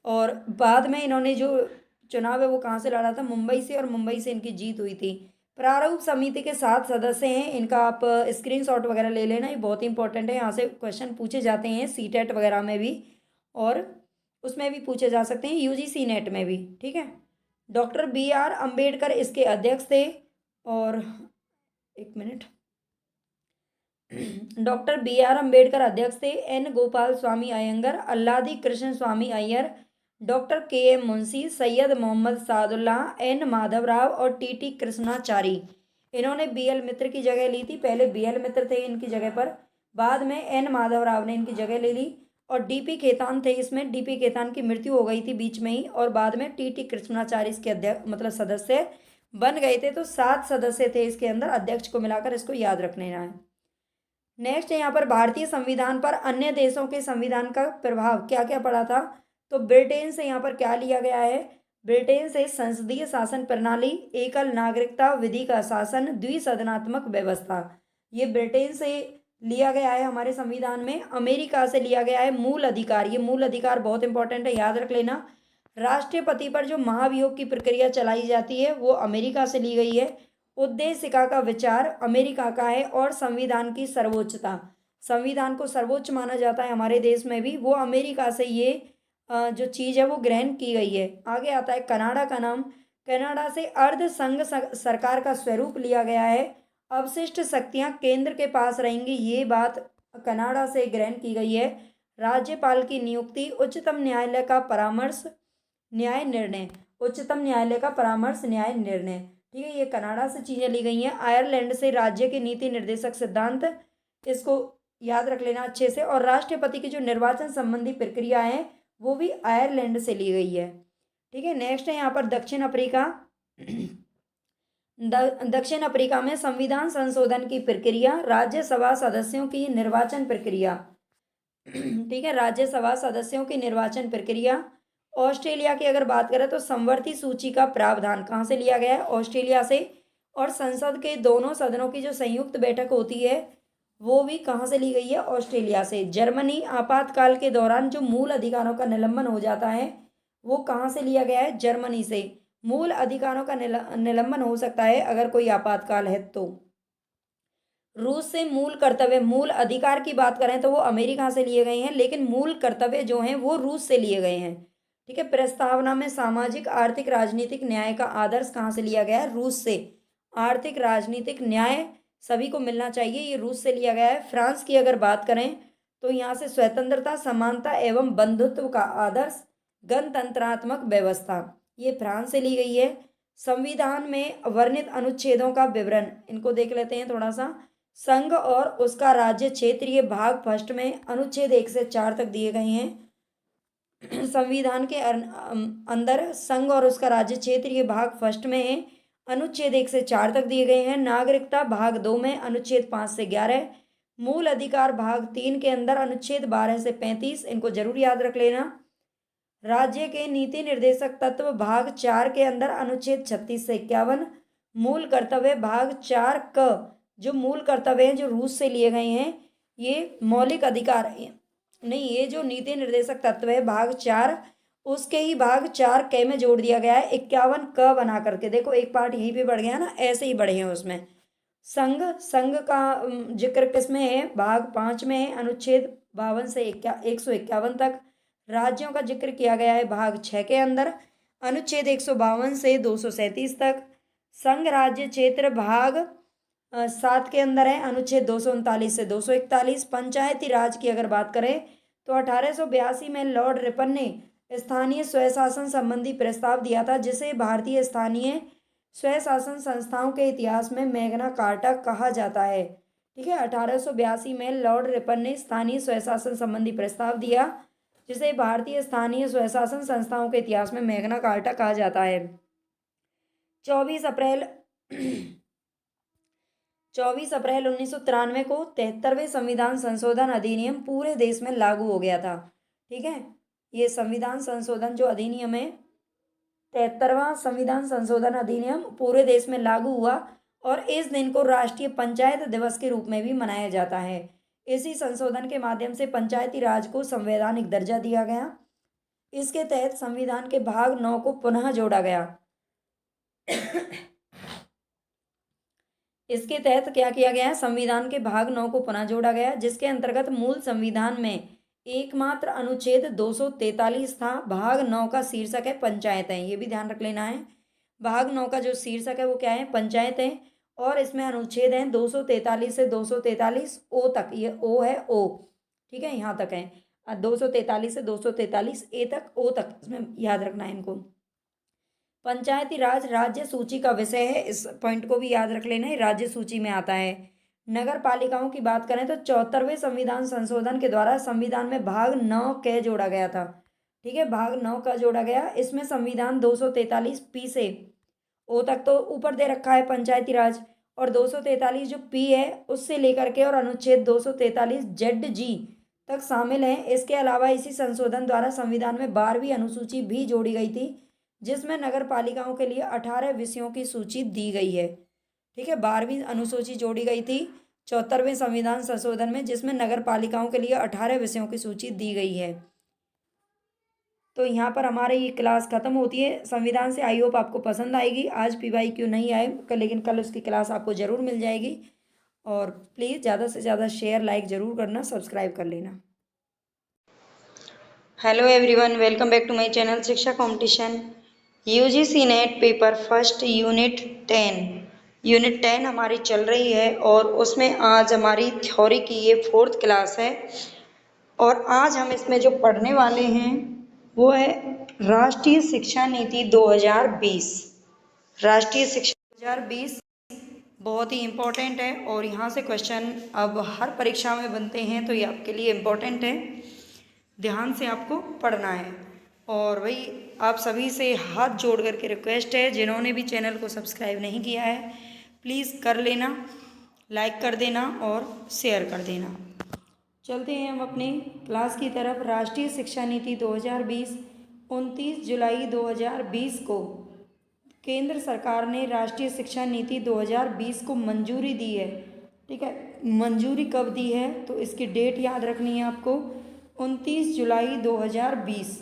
और बाद में इन्होंने जो चुनाव है वो कहाँ से लड़ा था? मुंबई से, और मुंबई से इनकी जीत हुई थी। प्रारूप समिति के 7 सदस्य हैं, इनका आप स्क्रीनशॉट वगैरह ले लेना, ये बहुत इंपॉर्टेंट है। यहाँ से क्वेश्चन पूछे जाते हैं सीटेट वगैरह में भी, और उसमें भी पूछे जा सकते हैं, यूजीसी नेट में भी। ठीक है, डॉक्टर B.R. अम्बेडकर इसके अध्यक्ष थे। और एक मिनट, डॉक्टर B.R. अम्बेडकर अध्यक्ष थे। N. Gopal Swami Ayyangar, Alladi Krishna Swami Iyer, doctor K.M. Munshi, Syed Mohammed Saadulla, N. Madhavrao और T.T. कृष्णाचारी। इन्होंने B.L. मित्र की जगह ली थी। पहले B.L. मित्र थे इनकी जगह पर, बाद में N. माधवराव ने इनकी जगह ले ली। और D.P. खेतान थे इसमें। D.P. खेतान की मृत्यु हो गई थी बीच में ही, और बाद में T.T. कृष्णाचारी इसके अध्यक्ष मतलब सदस्य बन गए थे। तो 7 सदस्य थे इसके अंदर, अध्यक्ष को मिलाकर, इसको याद रख लेना है। नेक्स्ट है यहाँ पर भारतीय संविधान पर अन्य देशों के संविधान का प्रभाव क्या क्या पड़ा था? तो ब्रिटेन से यहाँ पर क्या लिया गया है? ब्रिटेन से संसदीय शासन प्रणाली, एकल नागरिकता विधि का शासन, द्विसदनात्मक व्यवस्था, ये ब्रिटेन से लिया गया है हमारे संविधान में। अमेरिका से लिया गया है मूल अधिकार, ये मूल अधिकार बहुत इंपॉर्टेंट है, याद रख लेना। राष्ट्रपति पर जो महाभियोग की प्रक्रिया चलाई जाती है वो अमेरिका से ली गई है। उद्देशिका का विचार अमेरिका का है। और संविधान की सर्वोच्चता, संविधान को सर्वोच्च माना जाता है हमारे देश में भी, वो अमेरिका से ये जो चीज़ है वो ग्रहण की गई है। आगे आता है कनाडा का नाम। कनाडा से अर्ध संघ सरकार का स्वरूप लिया गया है। अवशिष्ट शक्तियां केंद्र के पास रहेंगी, ये बात कनाडा से ग्रहण की गई है। राज्यपाल की नियुक्ति, उच्चतम न्यायालय का परामर्श, न्याय निर्णय, उच्चतम न्यायालय का परामर्श, न्याय निर्णय। ठीक है, ये कनाडा से चीज़ें ली गई हैं। आयरलैंड से राज्य के नीति निर्देशक सिद्धांत, इसको याद रख लेना अच्छे से। और राष्ट्रपति की जो निर्वाचन संबंधी प्रक्रिया है वो भी आयरलैंड से ली गई है। ठीक है, नेक्स्ट है यहाँ पर दक्षिण अफ्रीका। दक्षिण अफ्रीका में संविधान संशोधन की प्रक्रिया, राज्यसभा सदस्यों की निर्वाचन प्रक्रिया। ठीक है, राज्यसभा सदस्यों की निर्वाचन प्रक्रिया। ऑस्ट्रेलिया की अगर बात करें तो संवर्ती सूची का प्रावधान कहाँ से लिया गया है? ऑस्ट्रेलिया से। और संसद के दोनों सदनों की जो संयुक्त बैठक होती है वो भी कहाँ से ली गई है? ऑस्ट्रेलिया से। जर्मनी, आपातकाल के दौरान जो मूल अधिकारों का निलंबन हो जाता है वो कहाँ से लिया गया है? जर्मनी से। मूल अधिकारों का निलंबन हो सकता है अगर कोई आपातकाल है तो। रूस से मूल कर्तव्य, मूल अधिकार की बात करें तो वो अमेरिका से लिए गए हैं, लेकिन मूल कर्तव्य जो हैं वो रूस से लिए गए हैं। ठीक है, प्रस्तावना में सामाजिक आर्थिक राजनीतिक न्याय का आदर्श कहाँ से लिया गया है? रूस से। आर्थिक राजनीतिक न्याय सभी को मिलना चाहिए, ये रूस से लिया गया है। फ्रांस की अगर बात करें तो यहाँ से स्वतंत्रता, समानता एवं बंधुत्व का आदर्श, गणतंत्रात्मक व्यवस्था, ये फ्रांस से ली गई है। संविधान में वर्णित अनुच्छेदों का विवरण, इनको देख लेते हैं थोड़ा सा। संघ और उसका राज्य क्षेत्रीय भाग फर्स्ट में अनुच्छेद 1 से 4 तक दिए गए हैं। संविधान के अंदर संघ और उसका राज्य क्षेत्रीय भाग फर्स्ट में है, अनुच्छेद 1 से 4 तक दिए गए हैं। नागरिकता भाग 2 में अनुच्छेद 5 से 11। मूल अधिकार भाग 3 के अंदर अनुच्छेद 12 से 35, इनको जरूर याद रख लेना। राज्य के नीति निर्देशक तत्व भाग 4 के अंदर अनुच्छेद 36 से 51। मूल कर्तव्य भाग 4 क, जो मूल कर्तव्य हैं जो रूस से लिए गए हैं, ये मौलिक अधिकार नहीं, ये जो नीति निर्देशक तत्व है भाग 4, उसके ही भाग 4 क में जोड़ दिया गया है 51 क बना करके। देखो एक पार्ट यहीं पे बढ़ गया ना, ऐसे ही बढ़े हैं उसमें। संघ का जिक्र किसमें है? भाग 5 में है, अनुच्छेद 52 से 151 तक। राज्यों का जिक्र किया गया है भाग 6 के अंदर, अनुच्छेद 152 से 237 तक। संघ राज्य क्षेत्र भाग 7 के अंदर है, अनुच्छेद 239 से 241। पंचायती राज की अगर बात करें तो 1882 में लॉर्ड रिपन ने स्थानीय स्वशासन संबंधी प्रस्ताव दिया था, जिसे भारतीय स्थानीय स्वशासन संस्थाओं के इतिहास में मैग्ना कार्टा कहा जाता है। ठीक है, 1882 में लॉर्ड रिपन ने स्थानीय स्वशासन संबंधी प्रस्ताव दिया, जिसे भारतीय स्थानीय स्वशासन संस्थाओं के इतिहास में मैग्ना कार्टा कहा जाता है। 24 अप्रैल 1993 को 73वें संविधान संशोधन अधिनियम पूरे देश में लागू हो गया था। ठीक है, ये संविधान संशोधन जो अधिनियम है, 73वां संविधान संशोधन अधिनियम पूरे देश में लागू हुआ और इस दिन को राष्ट्रीय पंचायत दिवस के रूप में भी मनाया जाता है। इसी संशोधन के माध्यम से पंचायती राज को संवैधानिक दर्जा दिया गया। इसके तहत संविधान के भाग 9 को पुनः जोड़ा गया। इसके तहत क्या किया गया? संविधान के भाग 9 को पुनः जोड़ा गया, जिसके अंतर्गत मूल संविधान में एकमात्र अनुच्छेद 243 था। भाग 9 का शीर्षक है पंचायत है, ये भी ध्यान रख लेना है। भाग 9 का जो शीर्षक है वो क्या है? पंचायत है। और इसमें अनुच्छेद हैं 243 से 243 ओ तक, ये ओ है ओ, ठीक है, यहाँ तक है 243 से 243 ए तक, ओ तक, इसमें याद रखना है इनको। पंचायती राज राज्य सूची का विषय है, इस पॉइंट को भी याद रख लेना है, राज्य सूची में आता है। नगर पालिकाओं की बात करें तो 74वें संविधान संशोधन के द्वारा संविधान में भाग 9 के जोड़ा गया था। ठीक है, भाग 9 का जोड़ा गया। इसमें संविधान 243 पी से ओ तक तो ऊपर दे रखा है पंचायती राज, और 243 जो पी है उससे लेकर के और अनुच्छेद 243 जेड जी तक शामिल है। इसके अलावा इसी संशोधन द्वारा संविधान में 12वीं अनुसूची भी जोड़ी गई थी, जिसमें नगर पालिकाओं के लिए 18 विषयों की सूची दी गई है। ठीक है, 12वीं अनुसूची जोड़ी गई थी 74वें संविधान संशोधन में, जिसमें नगर पालिकाओं के लिए 18 विषयों की सूची दी गई है। तो यहाँ पर हमारी ये क्लास खत्म होती है संविधान से। आई होप आपको पसंद आएगी। आज PYQ नहीं आए लेकिन कल उसकी क्लास आपको ज़रूर मिल जाएगी। और प्लीज़ ज़्यादा से ज़्यादा शेयर लाइक ज़रूर करना, सब्सक्राइब कर लेना। Hello everyone, welcome back to my channel Shiksha competition. UGC NET paper first unit 10 हमारी चल रही है और उसमें आज हमारी थ्योरी की ये 4th क्लास है। और आज हम इसमें जो पढ़ने वाले हैं वो है राष्ट्रीय शिक्षा नीति 2020। राष्ट्रीय शिक्षा 2020 बहुत ही इम्पोर्टेंट है और यहाँ से क्वेश्चन अब हर परीक्षा में बनते हैं, तो ये आपके लिए इम्पोर्टेंट है, ध्यान से आपको पढ़ना है। और वही आप सभी से हाथ जोड़ करके रिक्वेस्ट है, जिन्होंने भी चैनल को सब्सक्राइब नहीं किया है प्लीज़ कर लेना, लाइक कर देना और शेयर कर देना। चलते हैं हम अपने क्लास की तरफ। राष्ट्रीय शिक्षा नीति 2020 29 जुलाई 2020 को केंद्र सरकार ने राष्ट्रीय शिक्षा नीति 2020 को मंजूरी दी है। ठीक है, मंजूरी कब दी है तो इसकी डेट याद रखनी है आपको, 29 जुलाई 2020।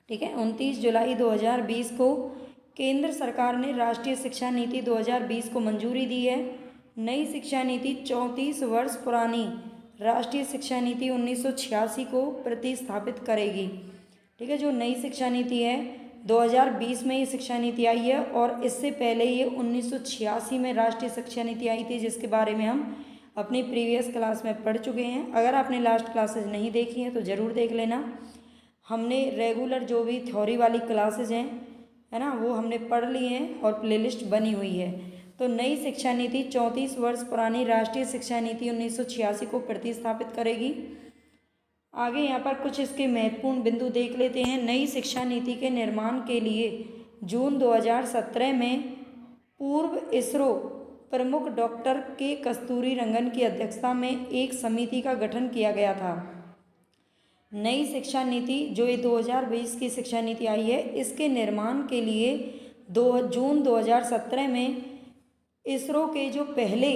ठीक है, 29 जुलाई 2020 को केंद्र सरकार ने राष्ट्रीय शिक्षा नीति 2020 को मंजूरी दी है। नई शिक्षा नीति 34 वर्ष पुरानी राष्ट्रीय शिक्षा नीति 1986 को प्रतिस्थापित करेगी। ठीक है, जो नई शिक्षा नीति है 2020 में ये शिक्षा नीति आई है और इससे पहले ये 1986 में राष्ट्रीय शिक्षा नीति आई थी, जिसके बारे में हम अपनी प्रीवियस क्लास में पढ़ चुके हैं। अगर आपने लास्ट क्लासेज नहीं देखी हैं तो ज़रूर देख लेना। हमने रेगुलर जो भी थ्योरी वाली क्लासेज हैं, है ना, वो हमने पढ़ ली हैं और प्लेलिस्ट बनी हुई है। तो नई शिक्षा नीति 34 वर्ष पुरानी राष्ट्रीय शिक्षा नीति 1986 को प्रतिस्थापित करेगी। आगे यहाँ पर कुछ इसके महत्वपूर्ण बिंदु देख लेते हैं। नई शिक्षा नीति के निर्माण के लिए जून 2017 में पूर्व इसरो प्रमुख डॉक्टर के कस्तूरी रंगन की अध्यक्षता में एक समिति का गठन किया गया था। नई शिक्षा नीति जो ये 2020 की शिक्षा नीति आई है, इसके निर्माण के लिए जून 2017 में इसरो के जो पहले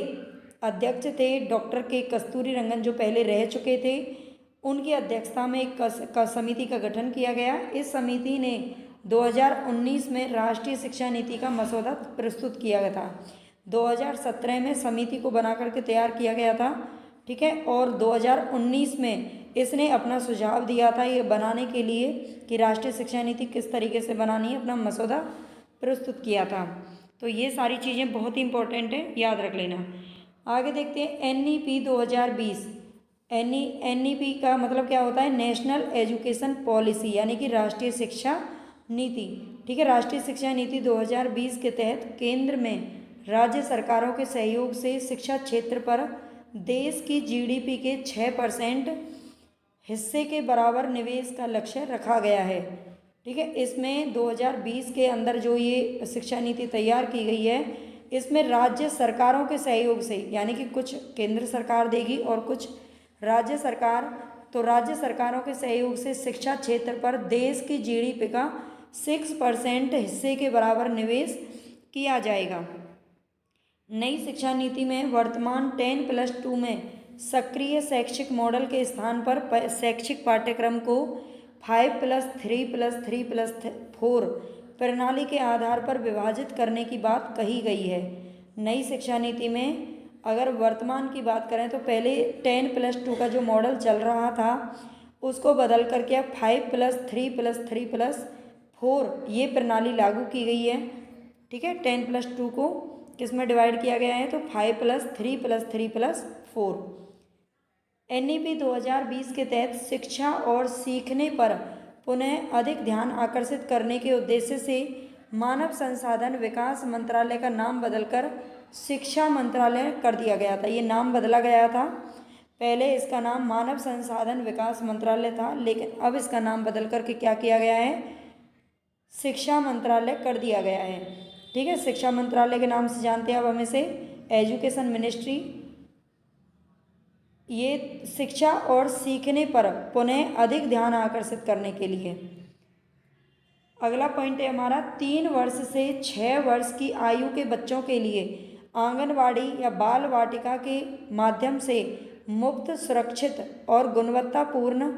अध्यक्ष थे डॉक्टर के कस्तूरी रंगन, जो पहले रह चुके थे, उनकी अध्यक्षता में एक समिति का गठन किया गया। इस समिति ने 2019 में राष्ट्रीय शिक्षा नीति का मसौदा प्रस्तुत किया गया था। 2017 में समिति को बना करके तैयार किया गया था। ठीक है, और 2019 में इसने अपना सुझाव दिया था ये बनाने के लिए कि राष्ट्रीय शिक्षा नीति किस तरीके से बनानी है, अपना मसौदा प्रस्तुत किया था। तो ये सारी चीज़ें बहुत ही इंपॉर्टेंट है, याद रख लेना। आगे देखते हैं NEP 2020। NEP का मतलब क्या होता है? नेशनल एजुकेशन पॉलिसी, यानी कि राष्ट्रीय शिक्षा नीति। ठीक है, राष्ट्रीय शिक्षा नीति 2020 के तहत केंद्र में राज्य सरकारों के सहयोग से शिक्षा क्षेत्र पर देश की GDP के 6% हिस्से के बराबर निवेश का लक्ष्य रखा गया है। ठीक है, इसमें 2020 के अंदर जो ये शिक्षा नीति तैयार की गई है, इसमें राज्य सरकारों के सहयोग से, यानी कि कुछ केंद्र सरकार देगी और कुछ राज्य सरकार, तो राज्य सरकारों के सहयोग से शिक्षा क्षेत्र पर देश की GDP का 6% हिस्से के बराबर निवेश किया जाएगा। नई शिक्षा नीति में वर्तमान 10+2 में सक्रिय शैक्षिक मॉडल के स्थान पर शैक्षिक पाठ्यक्रम को 5+3+3+4 प्रणाली के आधार पर विभाजित करने की बात कही गई है। नई शिक्षा नीति में अगर वर्तमान की बात करें तो पहले 10+2 का जो मॉडल चल रहा था उसको बदल करके अब 5+3+3+4 ये प्रणाली लागू की गई है। ठीक है, 10+2 को किस में डिवाइड किया गया है? तो 5+3+3+4। NEP 2020 के तहत शिक्षा और सीखने पर पुनः अधिक ध्यान आकर्षित करने के उद्देश्य से मानव संसाधन विकास मंत्रालय का नाम बदलकर शिक्षा मंत्रालय कर दिया गया था। ये नाम बदला गया था, पहले इसका नाम मानव संसाधन विकास मंत्रालय था, लेकिन अब इसका नाम बदल करके क्या किया गया है? शिक्षा मंत्रालय कर दिया गया है। ठीक है, शिक्षा मंत्रालय के नाम से जानते हैं अब हम इसे, एजुकेशन मिनिस्ट्री। ये शिक्षा और सीखने पर पुनः अधिक ध्यान आकर्षित करने के लिए। अगला पॉइंट है हमारा 3 वर्ष से 6 वर्ष की आयु के बच्चों के लिए आंगनवाड़ी या बाल वाटिका के माध्यम से मुफ्त, सुरक्षित और गुणवत्तापूर्ण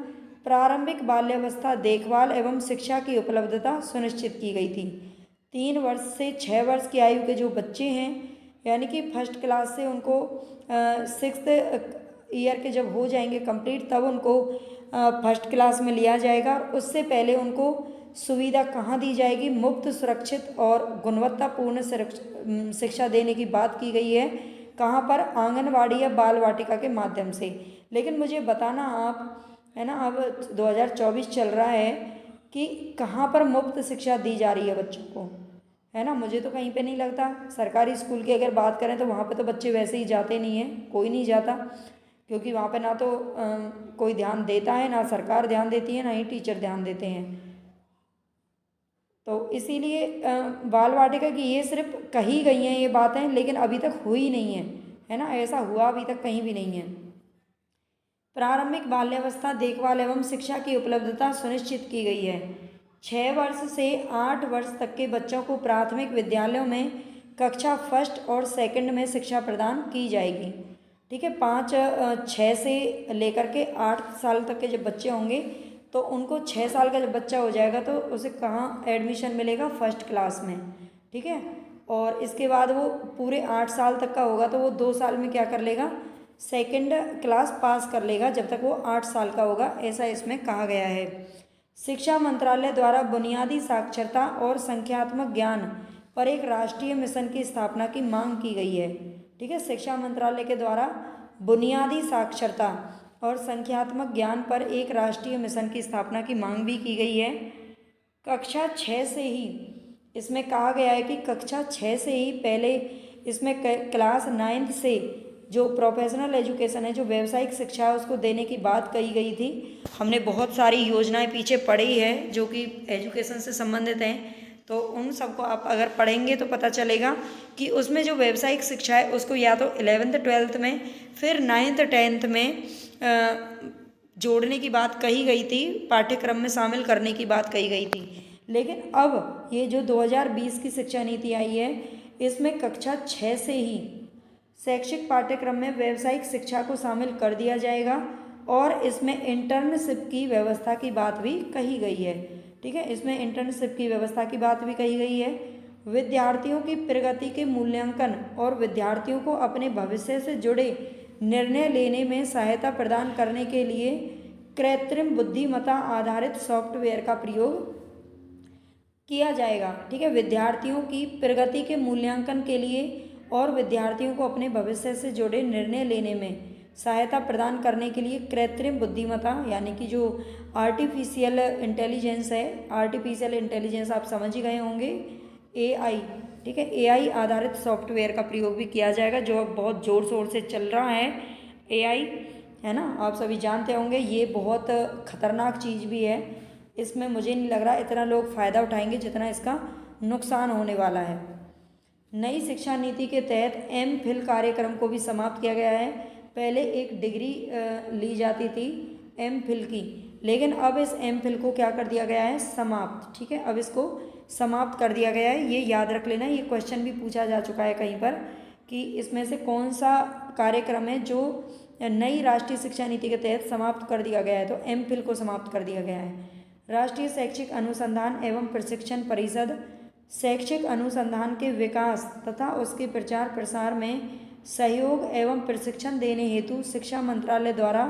प्रारंभिक बाल्यावस्था देखभाल एवं शिक्षा की उपलब्धता सुनिश्चित की गई थी। 3 वर्ष से 6 वर्ष की आयु के जो बच्चे हैं, यानी कि फर्स्ट क्लास से उनको 6th ईयर के जब हो जाएंगे कंप्लीट, तब उनको फर्स्ट क्लास में लिया जाएगा। और उससे पहले उनको सुविधा कहाँ दी जाएगी? मुफ्त, सुरक्षित और गुणवत्तापूर्ण शिक्षा देने की बात की गई है। कहाँ पर? आंगनवाड़ी या बाल वाटिका के माध्यम से। लेकिन मुझे बताना आप, है ना, अब 2024 चल रहा है कि कहाँ पर मुफ्त शिक्षा दी जा रही है बच्चों को, है ना? मुझे तो कहीं पे नहीं लगता। सरकारी स्कूल की अगर बात करें तो वहाँ पे तो बच्चे वैसे ही जाते नहीं हैं, कोई नहीं जाता, क्योंकि वहाँ पे ना तो कोई ध्यान देता है, ना सरकार ध्यान देती है, ना ही टीचर ध्यान देते हैं। तो इसीलिए बाल वाटिका की ये सिर्फ कही गई हैं ये बातें, लेकिन अभी तक हुई नहीं है ना? ऐसा हुआ अभी तक कहीं भी नहीं है। प्रारंभिक बाल्यावस्था देखभाल एवं शिक्षा की उपलब्धता सुनिश्चित की गई है। 6 वर्ष से 8 वर्ष तक के बच्चों को प्राथमिक विद्यालयों में कक्षा 1 और 2 में शिक्षा प्रदान की जाएगी। ठीक है, 6 से लेकर के 8 साल तक के जब बच्चे होंगे तो उनको 6 साल का जब बच्चा हो जाएगा तो उसे कहाँ एडमिशन मिलेगा? फर्स्ट क्लास में। ठीक है, और इसके बाद वो पूरे 8 साल तक का होगा तो वो 2 साल में क्या कर लेगा? 2nd क्लास पास कर लेगा, जब तक वो 8 साल का होगा, ऐसा इसमें कहा गया है। शिक्षा मंत्रालय द्वारा बुनियादी साक्षरता और संख्यात्मक ज्ञान पर एक राष्ट्रीय मिशन की स्थापना की मांग की गई है। ठीक है, शिक्षा मंत्रालय के द्वारा बुनियादी साक्षरता और संख्यात्मक ज्ञान पर एक राष्ट्रीय मिशन की स्थापना की मांग भी की गई है। कक्षा 6 से ही इसमें कहा गया है कि कक्षा 6 से ही पहले इसमें क्लास 9th से जो प्रोफेशनल एजुकेशन है, जो व्यावसायिक शिक्षा है, उसको देने की बात कही गई थी। हमने बहुत सारी योजनाएं पीछे पढ़ी है जो कि एजुकेशन से संबंधित हैं, तो उन सबको आप अगर पढ़ेंगे तो पता चलेगा कि उसमें जो व्यावसायिक शिक्षा है उसको या तो 11th 12th में, फिर 9th 10th में जोड़ने की बात कही गई थी, पाठ्यक्रम में शामिल करने की बात कही गई थी। लेकिन अब ये जो 2020 की शिक्षा नीति आई है, इसमें कक्षा 6 से ही शैक्षिक पाठ्यक्रम में व्यावसायिक शिक्षा को शामिल कर दिया जाएगा और इसमें इंटर्नशिप की व्यवस्था की बात भी कही गई है। ठीक है, इसमें इंटर्नशिप की व्यवस्था की बात भी कही गई है। विद्यार्थियों की प्रगति के मूल्यांकन और विद्यार्थियों को अपने भविष्य से जुड़े निर्णय लेने में सहायता प्रदान करने के लिए कृत्रिम बुद्धिमत्ता आधारित सॉफ्टवेयर का प्रयोग किया जाएगा। ठीक है, विद्यार्थियों की प्रगति के मूल्यांकन के लिए और विद्यार्थियों को अपने भविष्य से जुड़े निर्णय लेने में सहायता प्रदान करने के लिए कृत्रिम बुद्धिमत्ता यानी कि जो आर्टिफिशियल इंटेलिजेंस है, आर्टिफिशियल इंटेलिजेंस आप समझ ही गए होंगे, एआई। ठीक है, एआई आधारित सॉफ्टवेयर का प्रयोग भी किया जाएगा, जो अब बहुत ज़ोर शोर से चल रहा है एआई, है ना, आप सभी जानते होंगे। ये बहुत खतरनाक चीज़ भी है, इसमें मुझे नहीं लग रहा इतना लोग फ़ायदा उठाएंगे जितना इसका नुकसान होने वाला है। नई शिक्षा नीति के तहत एम.फिल कार्यक्रम को भी समाप्त किया गया है। पहले एक डिग्री ली जाती थी एम.फिल की, लेकिन अब इस एम.फिल को क्या कर दिया गया है, समाप्त। ठीक है, अब इसको समाप्त कर दिया गया है। ये याद रख लेना, ये क्वेश्चन भी पूछा जा चुका है कहीं पर कि इसमें से कौन सा कार्यक्रम है जो नई राष्ट्रीय शिक्षा नीति के तहत समाप्त कर दिया गया है, तो एम.फिल को समाप्त कर दिया गया है। राष्ट्रीय शैक्षिक अनुसंधान एवं प्रशिक्षण परिषद शैक्षिक अनुसंधान के विकास तथा उसके प्रचार प्रसार में सहयोग एवं प्रशिक्षण देने हेतु शिक्षा मंत्रालय द्वारा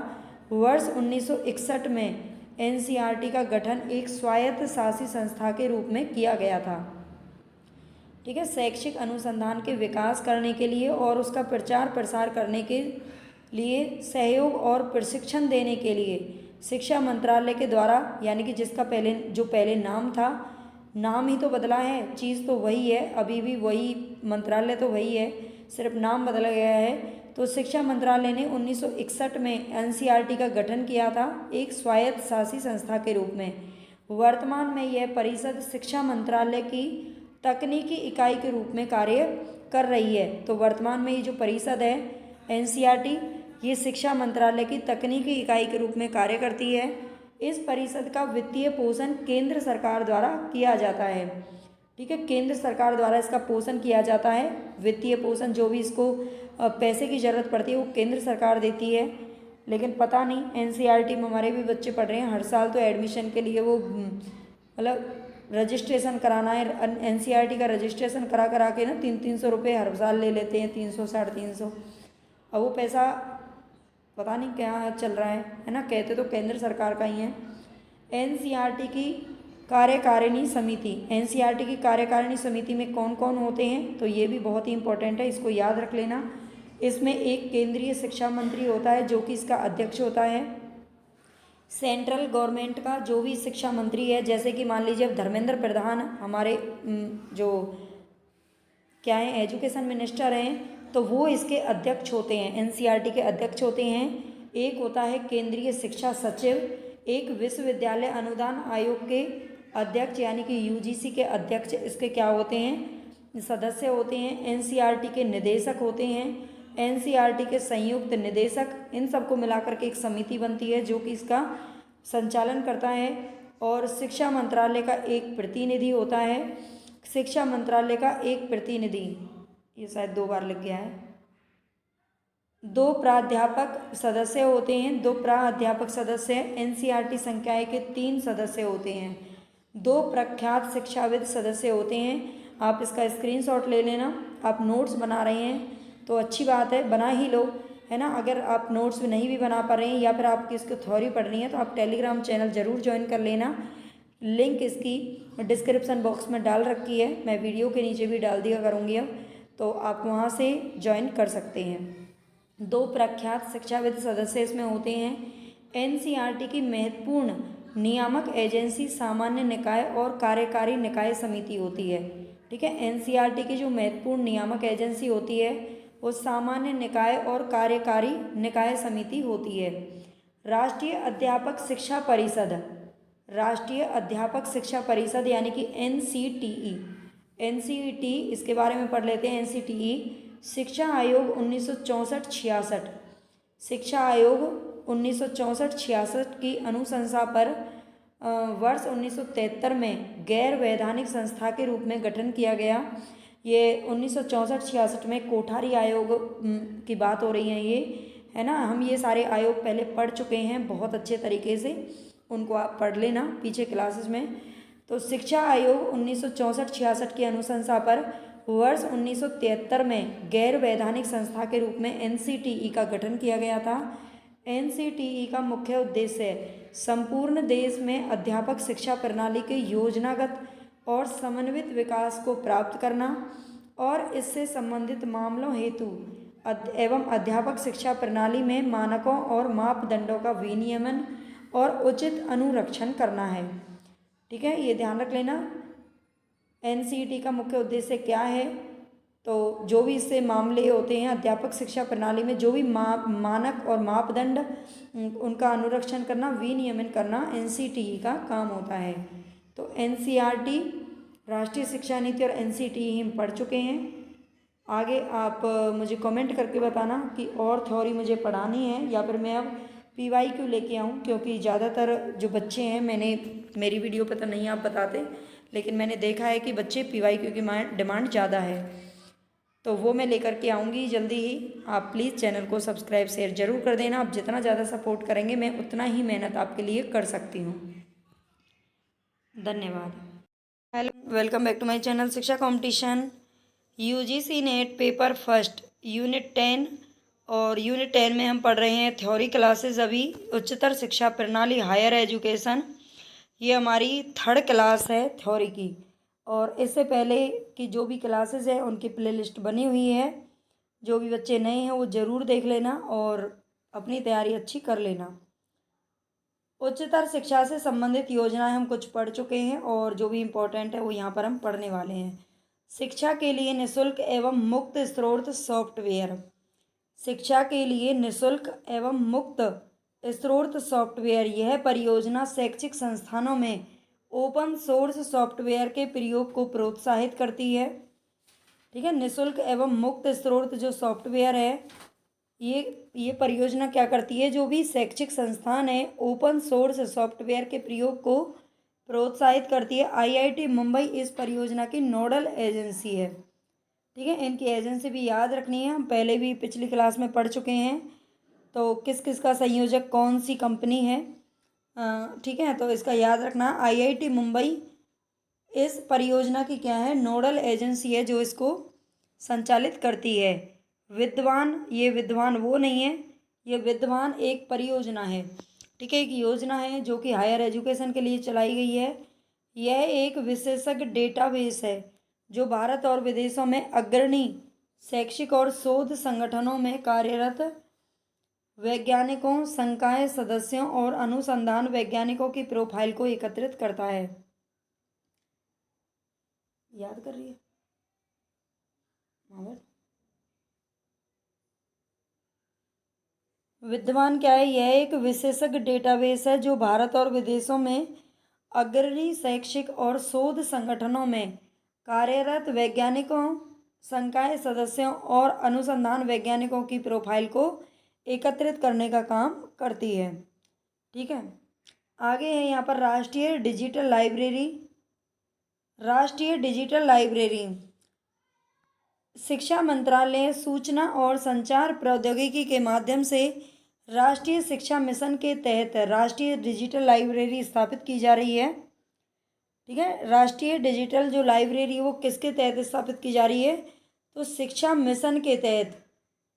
वर्ष 1961 में एनसीईआरटी का गठन एक स्वायत्त शासी संस्था के रूप में किया गया था। ठीक है, शैक्षिक अनुसंधान के विकास करने के लिए और उसका प्रचार प्रसार करने के लिए सहयोग और प्रशिक्षण देने के लिए शिक्षा मंत्रालय के द्वारा, यानी कि जिसका पहले नाम था, नाम ही तो बदला है, चीज़ तो वही है, अभी भी वही मंत्रालय तो वही है, सिर्फ नाम बदला गया है। तो शिक्षा मंत्रालय ने 1961 में एनसीईआरटी का गठन किया था एक स्वायत्त शासी संस्था के रूप में। वर्तमान में यह परिषद शिक्षा मंत्रालय की तकनीकी इकाई के रूप में कार्य कर रही है। तो वर्तमान में ये जो परिषद है एनसीईआरटी, ये शिक्षा मंत्रालय की तकनीकी इकाई के रूप में कार्य करती है। इस परिषद का वित्तीय पोषण केंद्र सरकार द्वारा किया जाता है। ठीक है, केंद्र सरकार द्वारा इसका पोषण किया जाता है। वित्तीय पोषण जो भी इसको पैसे की ज़रूरत पड़ती है वो केंद्र सरकार देती है। लेकिन पता नहीं, एनसीईआरटी में हमारे भी बच्चे पढ़ रहे हैं, हर साल तो एडमिशन के लिए वो मतलब रजिस्ट्रेशन कराना है, एनसीईआरटी का रजिस्ट्रेशन करा के ना 300 रुपये हर साल ले लेते हैं, 300 350। अब वो पैसा पता नहीं क्या चल रहा है ना, कहते तो केंद्र सरकार का ही है। एनसीईआरटी की कार्यकारिणी समिति, एनसीईआरटी की कार्यकारिणी समिति में कौन कौन होते हैं, तो ये भी बहुत ही इंपॉर्टेंट है, इसको याद रख लेना। इसमें एक केंद्रीय शिक्षा मंत्री होता है जो कि इसका अध्यक्ष होता है। सेंट्रल गवर्नमेंट का जो भी शिक्षा मंत्री है, जैसे कि मान लीजिए अब धर्मेंद्र प्रधान हमारे जो क्या है एजुकेशन मिनिस्टर हैं, तो वो इसके अध्यक्ष होते हैं, एनसीईआरटी के अध्यक्ष होते हैं। एक होता है केंद्रीय शिक्षा सचिव, एक विश्वविद्यालय अनुदान आयोग के अध्यक्ष यानी कि यूजीसी के अध्यक्ष इसके क्या होते हैं, सदस्य होते हैं। एनसीईआरटी के निदेशक होते हैं, एनसीईआरटी के संयुक्त निदेशक, इन सबको मिलाकर के एक समिति बनती है जो कि इसका संचालन करता है। और शिक्षा मंत्रालय का एक प्रतिनिधि होता है, शिक्षा मंत्रालय का एक प्रतिनिधि, ये शायद 2 बार लिख गया है। 2 प्राध्यापक सदस्य होते हैं, 2 प्राध्यापक सदस्य। एनसीईआरटी संकाय के 3 सदस्य होते हैं, 2 प्रख्यात शिक्षाविद सदस्य होते हैं। आप इसका स्क्रीनशॉट ले लेना, आप नोट्स बना रहे हैं तो अच्छी बात है, बना ही लो, है ना। अगर आप नोट्स नहीं भी बना पा रहे हैं या फिर आपकी इसकी थ्योरी पढ़ रही है तो आप टेलीग्राम चैनल ज़रूर ज्वाइन कर लेना। लिंक इसकी डिस्क्रिप्शन बॉक्स में डाल रखी है, मैं वीडियो के नीचे भी डाल दिया करूँगी अब, तो आप वहाँ से ज्वाइन कर सकते हैं। 2 प्रख्यात शिक्षाविद सदस्य इसमें होते हैं। एनसीईआरटी की महत्वपूर्ण नियामक एजेंसी सामान्य निकाय और कार्यकारी निकाय समिति होती है। ठीक है, एनसीईआरटी की जो महत्वपूर्ण नियामक एजेंसी होती है वो सामान्य निकाय और कार्यकारी निकाय समिति होती है। राष्ट्रीय अध्यापक शिक्षा परिषद, राष्ट्रीय अध्यापक शिक्षा परिषद यानी कि एनसीईटी, इसके बारे में पढ़ लेते हैं। एनसीईटी शिक्षा आयोग 1964-66, शिक्षा आयोग 1964-66 की अनुशंसा पर वर्ष 1973 में गैर वैधानिक संस्था के रूप में गठन किया गया। ये 1964-66 में कोठारी आयोग की बात हो रही है, ये है ना। हम ये सारे आयोग पहले पढ़ चुके हैं बहुत अच्छे तरीके से, उनको आप पढ़ लेना पीछे क्लासेस में। तो शिक्षा आयोग 1964-66 की अनुशंसा पर वर्ष 1973 में गैर वैधानिक संस्था के रूप में एनसीईटी का गठन किया गया था। एनसीटीई का मुख्य उद्देश्य संपूर्ण देश में अध्यापक शिक्षा प्रणाली के योजनागत और समन्वित विकास को प्राप्त करना और इससे संबंधित मामलों हेतु एवं अध्यापक शिक्षा प्रणाली में मानकों और मापदंडों का विनियमन और उचित अनुरक्षण करना है। ठीक है, ये ध्यान रख लेना। एनसीईटी का मुख्य उद्देश्य क्या है, तो जो भी इससे मामले होते हैं अध्यापक शिक्षा प्रणाली में, जो भी मानक और मापदंड उनका अनुरक्षण करना, विनियमन करना एनसीटीई का काम होता है। तो एनसीईआरटी राष्ट्रीय शिक्षा नीति और एनसीटीई हम पढ़ चुके हैं। आगे आप मुझे कमेंट करके बताना कि और थ्योरी मुझे पढ़ानी है या फिर मैं अब पीवाईक्यू लेके आऊँ, क्योंकि ज़्यादातर जो बच्चे हैं, मेरी वीडियो पर तो नहीं आप बताते, लेकिन मैंने देखा है कि बच्चे पीवाईक्यू की डिमांड ज़्यादा है, तो वो मैं लेकर के आऊँगी जल्दी ही। आप प्लीज़ चैनल को सब्सक्राइब शेयर ज़रूर कर देना। आप जितना ज़्यादा सपोर्ट करेंगे मैं उतना ही मेहनत आपके लिए कर सकती हूँ। धन्यवाद। Hello, welcome back to my channel Shiksha competition. UGC NET paper first unit 10 और यूनिट 10 में हम पढ़ रहे हैं थ्योरी क्लासेस। अभी उच्चतर शिक्षा प्रणाली हायर एजुकेशन, ये हमारी 3rd क्लास है थ्योरी की। और इससे पहले की जो भी क्लासेस है उनकी प्लेलिस्ट बनी हुई है। जो भी बच्चे नए हैं वो ज़रूर देख लेना और अपनी तैयारी अच्छी कर लेना। उच्चतर शिक्षा से संबंधित योजनाएं हम कुछ पढ़ चुके हैं और जो भी इम्पोर्टेंट है वो यहाँ पर हम पढ़ने वाले हैं। शिक्षा के लिए निःशुल्क एवं मुक्त स्रोत सॉफ्टवेयर। शिक्षा के लिए निःशुल्क एवं मुक्त स्रोत सॉफ्टवेयर, यह परियोजना शैक्षिक संस्थानों में ओपन सोर्स सॉफ्टवेयर के प्रयोग को प्रोत्साहित करती है। ठीक है, निःशुल्क एवं मुक्त स्रोत जो सॉफ्टवेयर है, ये परियोजना क्या करती है, जो भी शैक्षिक संस्थान है ओपन सोर्स सॉफ्टवेयर के प्रयोग को प्रोत्साहित करती है। आईआईटी मुंबई इस परियोजना की नोडल एजेंसी है। ठीक है, इनकी एजेंसी भी याद रखनी है, हम पहले भी पिछली क्लास में पढ़ चुके हैं। तो किस किस का संयोजक कौन सी कंपनी है, ठीक है, तो इसका याद रखना। आईआईटी मुंबई इस परियोजना की क्या है, नोडल एजेंसी है जो इसको संचालित करती है। विद्वान, ये विद्वान वो नहीं है, ये विद्वान एक परियोजना है। ठीक है, एक योजना है जो कि हायर एजुकेशन के लिए चलाई गई है। यह एक विशेषज्ञ डेटाबेस है जो भारत और विदेशों में अग्रणी शैक्षिक और शोध संगठनों में कार्यरत वैज्ञानिकों, संकाय सदस्यों और अनुसंधान वैज्ञानिकों की प्रोफाइल को एकत्रित करता है। याद कर रही है विद्वान क्या है, यह एक विशेषज्ञ डेटाबेस है जो भारत और विदेशों में अग्रणी शैक्षिक और शोध संगठनों में कार्यरत वैज्ञानिकों, संकाय सदस्यों और अनुसंधान वैज्ञानिकों की प्रोफाइल को एकत्रित करने का काम करती है। ठीक है, आगे है यहाँ पर राष्ट्रीय डिजिटल लाइब्रेरी। राष्ट्रीय डिजिटल लाइब्रेरी शिक्षा मंत्रालय सूचना और संचार प्रौद्योगिकी के माध्यम से राष्ट्रीय शिक्षा मिशन के तहत राष्ट्रीय डिजिटल लाइब्रेरी स्थापित की जा रही है। ठीक है, राष्ट्रीय डिजिटल जो लाइब्रेरी वो किसके तहत स्थापित की जा रही है, तो शिक्षा मिशन के तहत।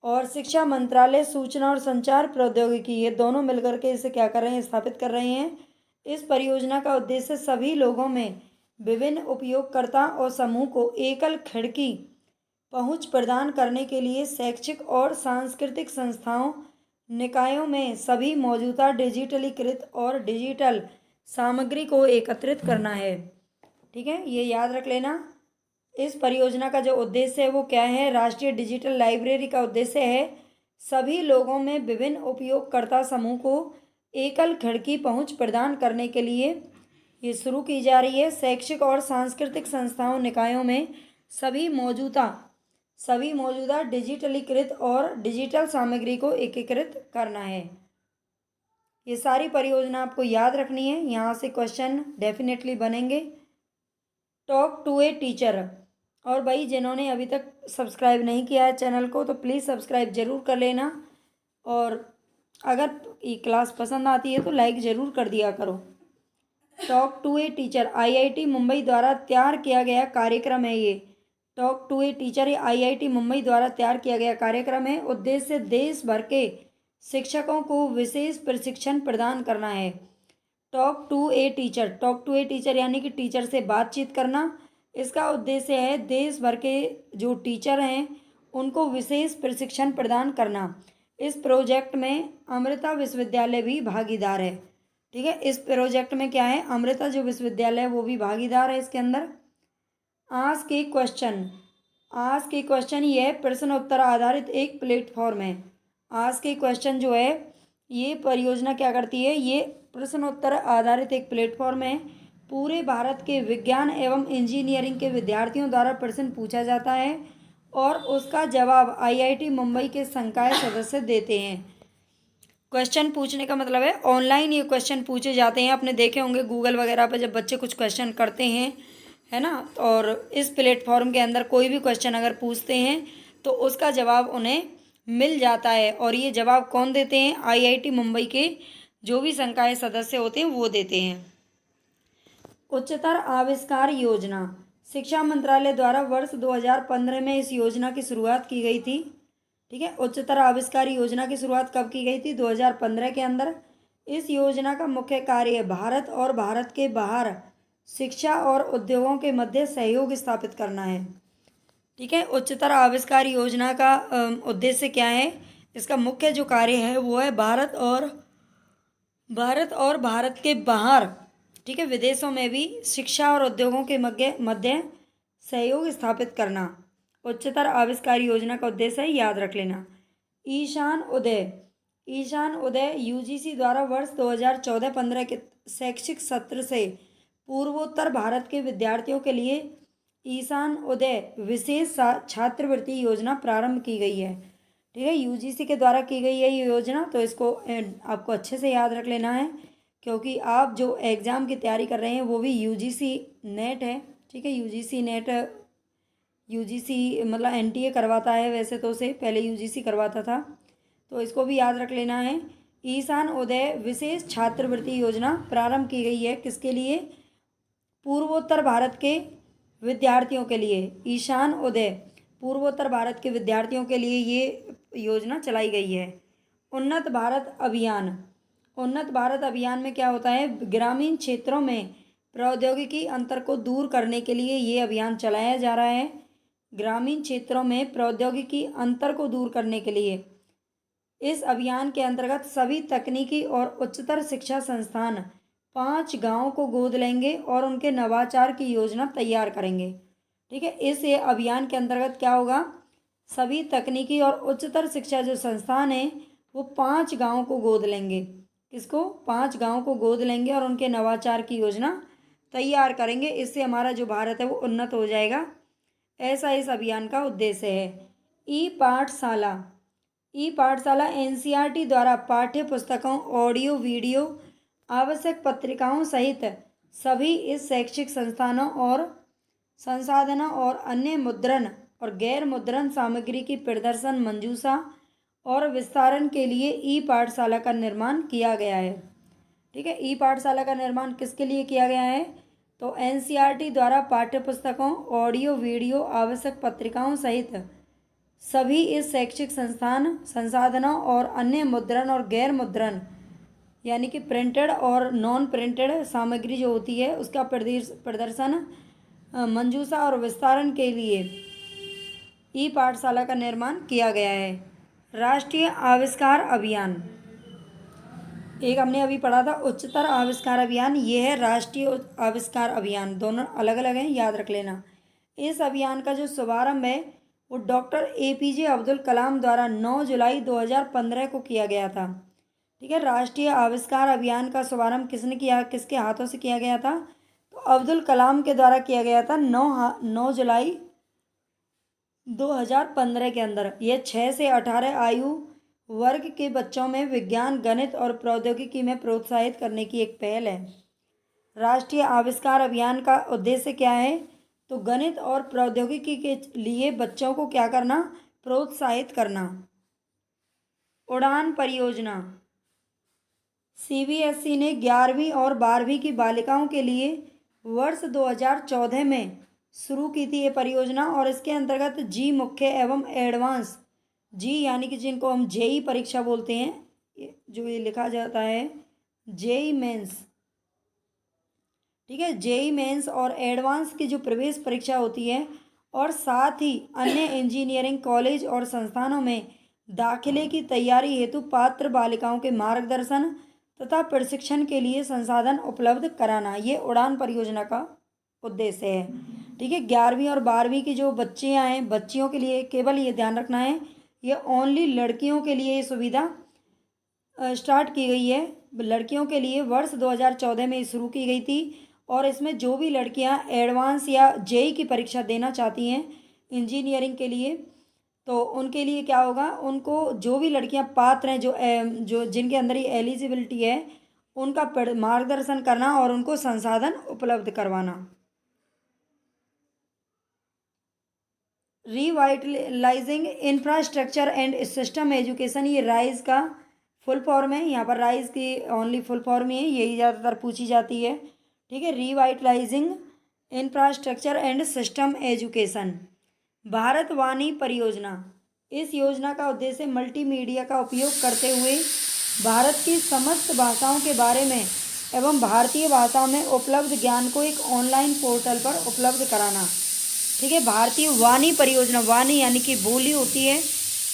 और शिक्षा मंत्रालय सूचना और संचार प्रौद्योगिकी, ये दोनों मिलकर के इसे क्या कर रहे हैं, स्थापित कर रहे हैं। इस परियोजना का उद्देश्य सभी लोगों में विभिन्न उपयोगकर्ता और समूह को एकल खिड़की पहुंच प्रदान करने के लिए शैक्षिक और सांस्कृतिक संस्थाओं, निकायों में सभी मौजूदा डिजिटलीकृत और डिजिटल सामग्री को एकत्रित करना है। ठीक है, ये याद रख लेना। इस परियोजना का जो उद्देश्य है वो क्या है, राष्ट्रीय डिजिटल लाइब्रेरी का उद्देश्य है सभी लोगों में विभिन्न उपयोगकर्ता समूह को एकल खिड़की पहुंच प्रदान करने के लिए ये शुरू की जा रही है। शैक्षिक और सांस्कृतिक संस्थाओं, निकायों में सभी मौजूदा डिजिटलीकृत और डिजिटल सामग्री को एकीकृत करना है। ये सारी परियोजना आपको याद रखनी है, यहाँ से क्वेश्चन डेफिनेटली बनेंगे। टॉक टू ए टीचर, और भाई जिन्होंने अभी तक सब्सक्राइब नहीं किया है चैनल को तो प्लीज़ सब्सक्राइब ज़रूर कर लेना, और अगर ये क्लास पसंद आती है तो लाइक ज़रूर कर दिया करो। Talk to a teacher IIT Mumbai द्वारा तैयार किया गया कार्यक्रम है। ये talk to a teacher IIT Mumbai द्वारा तैयार किया गया कार्यक्रम है। उद्देश्य देश भर के शिक्षकों को विशेष प्रशिक्षण प्रदान करना है। Talk to a teacher, talk to a teacher यानी कि टीचर से बातचीत करना। इसका उद्देश्य है देश भर के जो टीचर हैं उनको विशेष प्रशिक्षण प्रदान करना। इस प्रोजेक्ट में अमृता विश्वविद्यालय भी भागीदार है। ठीक है, इस प्रोजेक्ट में क्या है, अमृता जो विश्वविद्यालय है वो भी भागीदार है इसके अंदर। आस्क ए क्वेश्चन, आस्क ए क्वेश्चन यह प्रश्न उत्तर आधारित एक प्लेटफॉर्म है। आस्क ए क्वेश्चन जो है ये परियोजना क्या करती है, ये प्रश्नोत्तर आधारित एक प्लेटफॉर्म है। पूरे भारत के विज्ञान एवं इंजीनियरिंग के विद्यार्थियों द्वारा प्रश्न पूछा जाता है और उसका जवाब आईआईटी मुंबई के संकाय सदस्य देते हैं। क्वेश्चन पूछने का मतलब है ऑनलाइन ये क्वेश्चन पूछे जाते हैं। आपने देखे होंगे गूगल वगैरह पर जब बच्चे कुछ क्वेश्चन करते हैं, है ना, और इस प्लेटफॉर्म के अंदर कोई भी क्वेश्चन अगर पूछते हैं तो उसका जवाब उन्हें मिल जाता है। और ये जवाब कौन देते हैं, आईआईटी मुंबई के जो भी संकाय सदस्य होते हैं वो देते हैं। उच्चतर आविष्कार योजना, शिक्षा मंत्रालय द्वारा वर्ष 2015 में इस योजना की शुरुआत की गई थी। ठीक है, उच्चतर आविष्कार योजना की शुरुआत कब की गई थी, 2015 के अंदर। इस योजना का मुख्य कार्य भारत और भारत के बाहर शिक्षा और उद्योगों के मध्य सहयोग स्थापित करना है। ठीक है, उच्चतर आविष्कार योजना का उद्देश्य क्या है, इसका मुख्य जो कार्य है वो है भारत और भारत के बाहर, ठीक है, विदेशों में भी शिक्षा और उद्योगों के मध्य सहयोग स्थापित करना उच्चतर आविष्कार योजना का उद्देश्य है, याद रख लेना। ईशान उदय यूजीसी द्वारा वर्ष 2014-15 के शैक्षिक सत्र से पूर्वोत्तर भारत के विद्यार्थियों के लिए ईशान उदय विशेष छात्रवृत्ति योजना प्रारंभ की गई है। ठीक है, यूजीसी के द्वारा की गई है ये योजना, तो इसको आपको अच्छे से याद रख लेना है क्योंकि आप जो एग्ज़ाम की तैयारी कर रहे हैं वो भी यूजीसी नेट है। ठीक है, यूजीसी मतलब एनटीए करवाता है, वैसे तो उसे पहले यूजीसी करवाता था, तो इसको भी याद रख लेना है। ईशान उदय विशेष छात्रवृत्ति योजना प्रारंभ की गई है, किसके लिए, पूर्वोत्तर भारत के विद्यार्थियों के लिए। ईशान उदय पूर्वोत्तर भारत के विद्यार्थियों के लिए ये योजना चलाई गई है। उन्नत भारत अभियान में क्या होता है, ग्रामीण क्षेत्रों में प्रौद्योगिकी अंतर को दूर करने के लिए ये अभियान चलाया जा रहा है। ग्रामीण क्षेत्रों में प्रौद्योगिकी अंतर को दूर करने के लिए इस अभियान के अंतर्गत सभी तकनीकी और उच्चतर शिक्षा संस्थान 5 गाँव को गोद लेंगे और उनके नवाचार की योजना तैयार करेंगे। ठीक है, इस अभियान के अंतर्गत क्या होगा, सभी तकनीकी और उच्चतर शिक्षा जो संस्थान हैं वो 5 गाँव को गोद लेंगे। किसको, 5 गाँव को गोद लेंगे और उनके नवाचार की योजना तैयार करेंगे। इससे हमारा जो भारत है वो उन्नत हो जाएगा, ऐसा इस अभियान का उद्देश्य है। ई पाठशाला एनसीईआरटी द्वारा पाठ्य पुस्तकों, ऑडियो वीडियो, आवश्यक पत्रिकाओं सहित सभी इस शैक्षिक संस्थानों और संसाधनों और अन्य मुद्रण और गैर मुद्रण सामग्री की प्रदर्शन, मंजूसा और विस्तारण के लिए ई पाठशाला का निर्माण किया गया है। ठीक है, ई पाठशाला का निर्माण किसके लिए किया गया है, तो एनसीईआरटी द्वारा पाठ्य पुस्तकों, ऑडियो वीडियो, आवश्यक पत्रिकाओं सहित सभी इस शैक्षिक संसाधनों और अन्य मुद्रण और गैर मुद्रण यानी कि प्रिंटेड और नॉन प्रिंटेड सामग्री जो होती है उसका प्रदर्शन, मंजूसा और विस्तारण के लिए ई पाठशाला का निर्माण किया गया है। राष्ट्रीय आविष्कार अभियान, एक हमने अभी पढ़ा था उच्चतर आविष्कार अभियान, ये है राष्ट्रीय आविष्कार अभियान, दोनों अलग अलग हैं, याद रख लेना। इस अभियान का जो शुभारंभ है वो डॉक्टर एपीजे अब्दुल कलाम द्वारा 9 जुलाई 2015 को किया गया था। ठीक है, राष्ट्रीय आविष्कार अभियान का शुभारंभ किसने किया, किसके हाथों से किया गया था, तो अब्दुल कलाम के द्वारा किया गया था 9 जुलाई 2015 के अंदर। यह 6 से 18 आयु वर्ग के बच्चों में विज्ञान, गणित और प्रौद्योगिकी में प्रोत्साहित करने की एक पहल है। राष्ट्रीय आविष्कार अभियान का उद्देश्य क्या है, तो गणित और प्रौद्योगिकी के लिए बच्चों को क्या करना, प्रोत्साहित करना। उड़ान परियोजना, सीबीएसई ने 11वीं और 12वीं की बालिकाओं के लिए वर्ष 2014 में शुरू की थी ये परियोजना, और इसके अंतर्गत जी मुख्य एवं एडवांस, जी यानी कि जिनको हम जेई परीक्षा बोलते हैं, जो ये लिखा जाता है जेई मेंस, ठीक है, जेई मेंस और एडवांस की जो प्रवेश परीक्षा होती है, और साथ ही अन्य इंजीनियरिंग कॉलेज और संस्थानों में दाखिले की तैयारी हेतु पात्र बालिकाओं के मार्गदर्शन तथा प्रशिक्षण के लिए संसाधन उपलब्ध कराना, ये उड़ान परियोजना का उद्देश्य है। ठीक है, 11वीं और 12वीं की जो बच्चियां हैं, बच्चियों के लिए केवल ये ध्यान रखना है, ये ओनली लड़कियों के लिए ये सुविधा स्टार्ट की गई है। लड़कियों के लिए वर्ष 2014 में शुरू की गई थी, और इसमें जो भी लड़कियां एडवांस या जेई की परीक्षा देना चाहती हैं इंजीनियरिंग के लिए, तो उनके लिए क्या होगा, उनको जो भी लड़कियां पात्र हैं, जो जिनके अंदर ये एलिजिबिलिटी है, उनका मार्गदर्शन करना और उनको संसाधन उपलब्ध करवाना। Revitalising infrastructure and system education, ये राइज का फुल फॉर्म है। यहाँ पर राइज की ओनली फुल फॉर्म ही है, यही ज़्यादातर पूछी जाती है। ठीक है, revitalising infrastructure and system education, Bharat Vani परियोजना। इस योजना का उद्देश्य मल्टीमीडिया का उपयोग करते हुए भारत की समस्त भाषाओं के बारे में एवं भारतीय भाषाओं में उपलब्ध ज्ञान को एक ऑनलाइन पोर्टल पर उपलब्ध कराना। ठीक है, भारतीय वाणी परियोजना, वाणी यानी कि बोली होती है,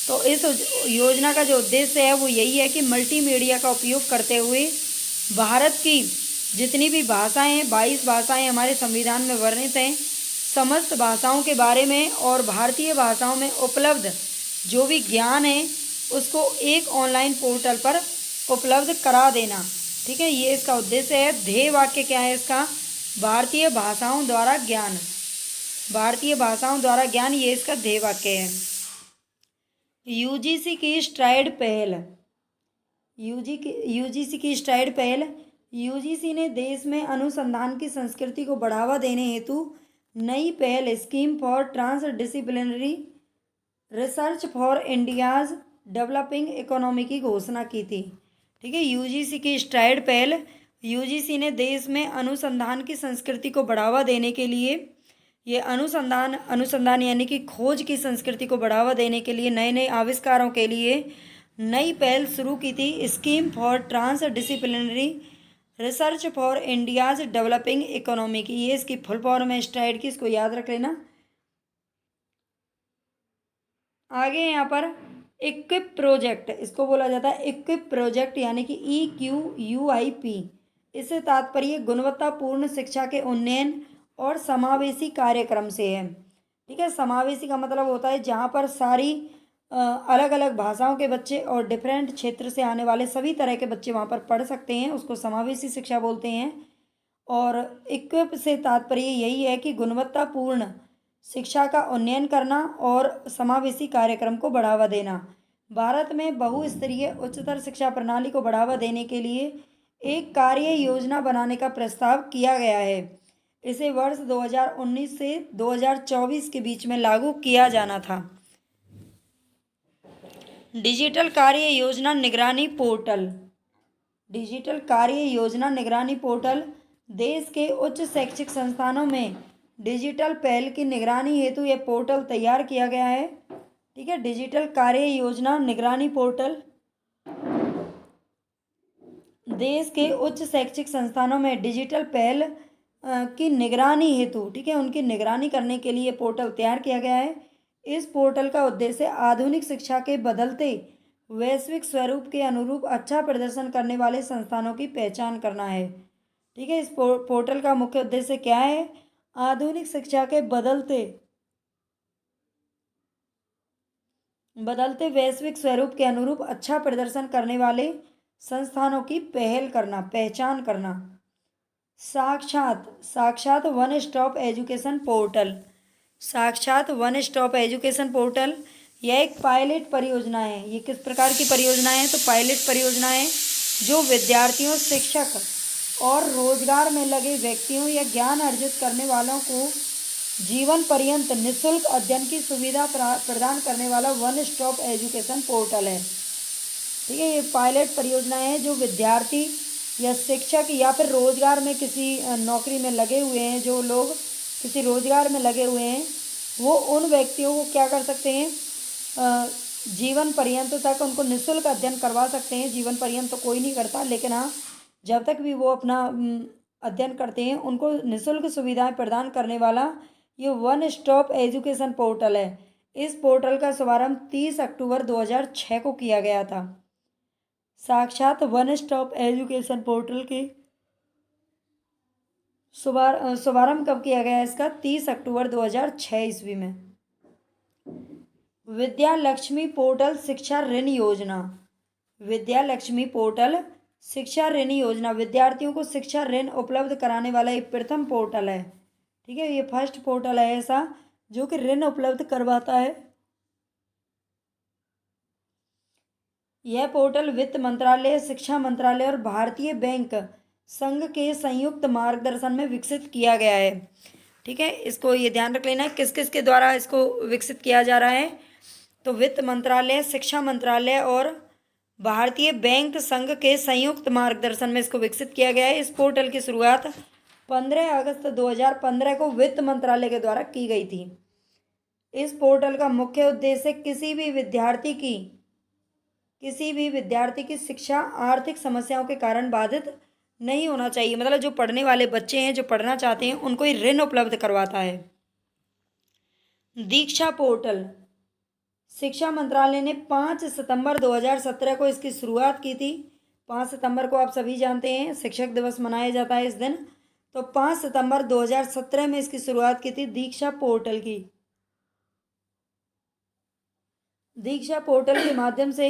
तो इस योजना का जो उद्देश्य है वो यही है कि मल्टीमीडिया का उपयोग करते हुए भारत की जितनी भी भाषाएं हैं, 22 भाषाएं हमारे संविधान में वर्णित हैं, समस्त भाषाओं के बारे में और भारतीय भाषाओं में उपलब्ध जो भी ज्ञान है उसको एक ऑनलाइन पोर्टल पर उपलब्ध करा देना। ठीक है, ये इसका उद्देश्य है। ध्येय वाक्य क्या है इसका, भारतीय भाषाओं द्वारा ज्ञान, भारतीय भाषाओं द्वारा ज्ञान, ये इसका ध्येय वाक्य है। यूजीसी की स्ट्राइड पहल, यूजीसी की स्ट्राइड पहल, यूजीसी ने देश में अनुसंधान की संस्कृति को बढ़ावा देने हेतु नई पहल scheme for trans disciplinary research for India's developing economy की घोषणा की थी। ठीक है, यूजीसी की स्ट्राइड पहल, यूजीसी ने देश में अनुसंधान की संस्कृति को बढ़ावा देने के लिए, ये अनुसंधान यानी कि खोज की संस्कृति को बढ़ावा देने के लिए, नए नए आविष्कारों के लिए नई पहल शुरू की थी, scheme for trans disciplinary research for India's developing economy की, ये इसकी फुल फॉर्म है स्ट्राइड की, इसको याद रख लेना। आगे यहाँ पर इक्विप प्रोजेक्ट, इसको बोला जाता है इक्विप प्रोजेक्ट यानी कि EQUIP, इससे तात्पर्य गुणवत्तापूर्ण शिक्षा के उन्नयन और समावेशी कार्यक्रम से है। ठीक है, समावेशी का मतलब होता है जहाँ पर सारी अलग अलग भाषाओं के बच्चे और डिफरेंट क्षेत्र से आने वाले सभी तरह के बच्चे वहाँ पर पढ़ सकते हैं, उसको समावेशी शिक्षा बोलते हैं। और इक्विप से तात्पर्य यही है कि गुणवत्तापूर्ण शिक्षा का उन्नयन करना और समावेशी कार्यक्रम को बढ़ावा देना। भारत में बहुस्तरीय उच्चतर शिक्षा प्रणाली को बढ़ावा देने के लिए एक कार्य योजना बनाने का प्रस्ताव किया गया है। इसे वर्ष 2019 से 2024 के बीच में लागू किया जाना था। डिजिटल कार्य योजना निगरानी पोर्टल, डिजिटल कार्य योजना निगरानी पोर्टल देश के उच्च शैक्षिक संस्थानों में डिजिटल पहल की निगरानी हेतु यह पोर्टल तैयार किया गया है। ठीक है, डिजिटल कार्य योजना निगरानी पोर्टल देश के उच्च शैक्षिक संस्थानों में डिजिटल पहल की निगरानी हेतु, ठीक है, उनकी निगरानी करने के लिए पोर्टल तैयार किया गया है। इस पोर्टल का उद्देश्य आधुनिक शिक्षा के बदलते वैश्विक स्वरूप के अनुरूप अच्छा प्रदर्शन करने वाले संस्थानों की पहचान करना है। ठीक है, इस पोर्टल का मुख्य उद्देश्य क्या है, आधुनिक शिक्षा के बदलते वैश्विक स्वरूप के अनुरूप अच्छा प्रदर्शन करने वाले संस्थानों की पहचान करना। साक्षात वन स्टॉप एजुकेशन पोर्टल, साक्षात वन स्टॉप एजुकेशन पोर्टल, यह एक पायलट परियोजना है। ये किस प्रकार की परियोजना है, तो पायलट परियोजना है जो विद्यार्थियों, शिक्षक और रोजगार में लगे व्यक्तियों या ज्ञान अर्जित करने वालों को जीवन पर्यंत निःशुल्क अध्ययन की सुविधा प्रदान करने वाला वन स्टॉप एजुकेशन पोर्टल है। ठीक है, ये पायलट परियोजना है जो विद्यार्थी या शिक्षक या फिर रोजगार में किसी नौकरी में लगे हुए हैं, जो लोग किसी रोजगार में लगे हुए हैं, वो उन व्यक्तियों को क्या कर सकते हैं, जीवन पर्यंत तक उनको निःशुल्क अध्ययन करवा सकते हैं। जीवन पर्यंत तो कोई नहीं करता, लेकिन हाँ, जब तक भी वो अपना अध्ययन करते हैं उनको निःशुल्क सुविधाएं प्रदान करने वाला ये वन स्टॉप एजुकेशन पोर्टल है। इस पोर्टल का शुभारंभ 30 अक्टूबर 2006 को किया गया था। साक्षात वन स्टॉप एजुकेशन पोर्टल की शुभारंभ कब किया गया है इसका? 30 अक्टूबर 2006 ईस्वी में। विद्या लक्ष्मी पोर्टल शिक्षा ऋण योजना। विद्या लक्ष्मी पोर्टल शिक्षा ऋण योजना विद्यार्थियों को शिक्षा ऋण उपलब्ध कराने वाला एक प्रथम पोर्टल है। ठीक है, ये फर्स्ट पोर्टल है ऐसा जो कि ऋण उपलब्ध करवाता है। यह पोर्टल वित्त मंत्रालय, शिक्षा मंत्रालय और भारतीय बैंक संघ के संयुक्त मार्गदर्शन में विकसित किया गया है। ठीक है, इसको ये ध्यान रख लेना है किस किस के द्वारा इसको विकसित किया जा रहा है। तो वित्त मंत्रालय, शिक्षा मंत्रालय और भारतीय बैंक संघ के संयुक्त मार्गदर्शन में इसको विकसित किया गया है। इस पोर्टल की शुरुआत 15 अगस्त 2015 को वित्त मंत्रालय के द्वारा की गई थी। इस पोर्टल का मुख्य उद्देश्य किसी भी विद्यार्थी की शिक्षा आर्थिक समस्याओं के कारण बाधित नहीं होना चाहिए। मतलब जो पढ़ने वाले बच्चे हैं, जो पढ़ना चाहते हैं, उनको ही ऋण उपलब्ध करवाता है। दीक्षा पोर्टल शिक्षा मंत्रालय ने 5 सितंबर 2017 को इसकी शुरुआत की थी। 5 सितंबर को आप सभी जानते हैं शिक्षक दिवस मनाया जाता है इस दिन। तो 5 सितंबर 2017 में इसकी शुरुआत की थी दीक्षा पोर्टल की। दीक्षा पोर्टल के माध्यम से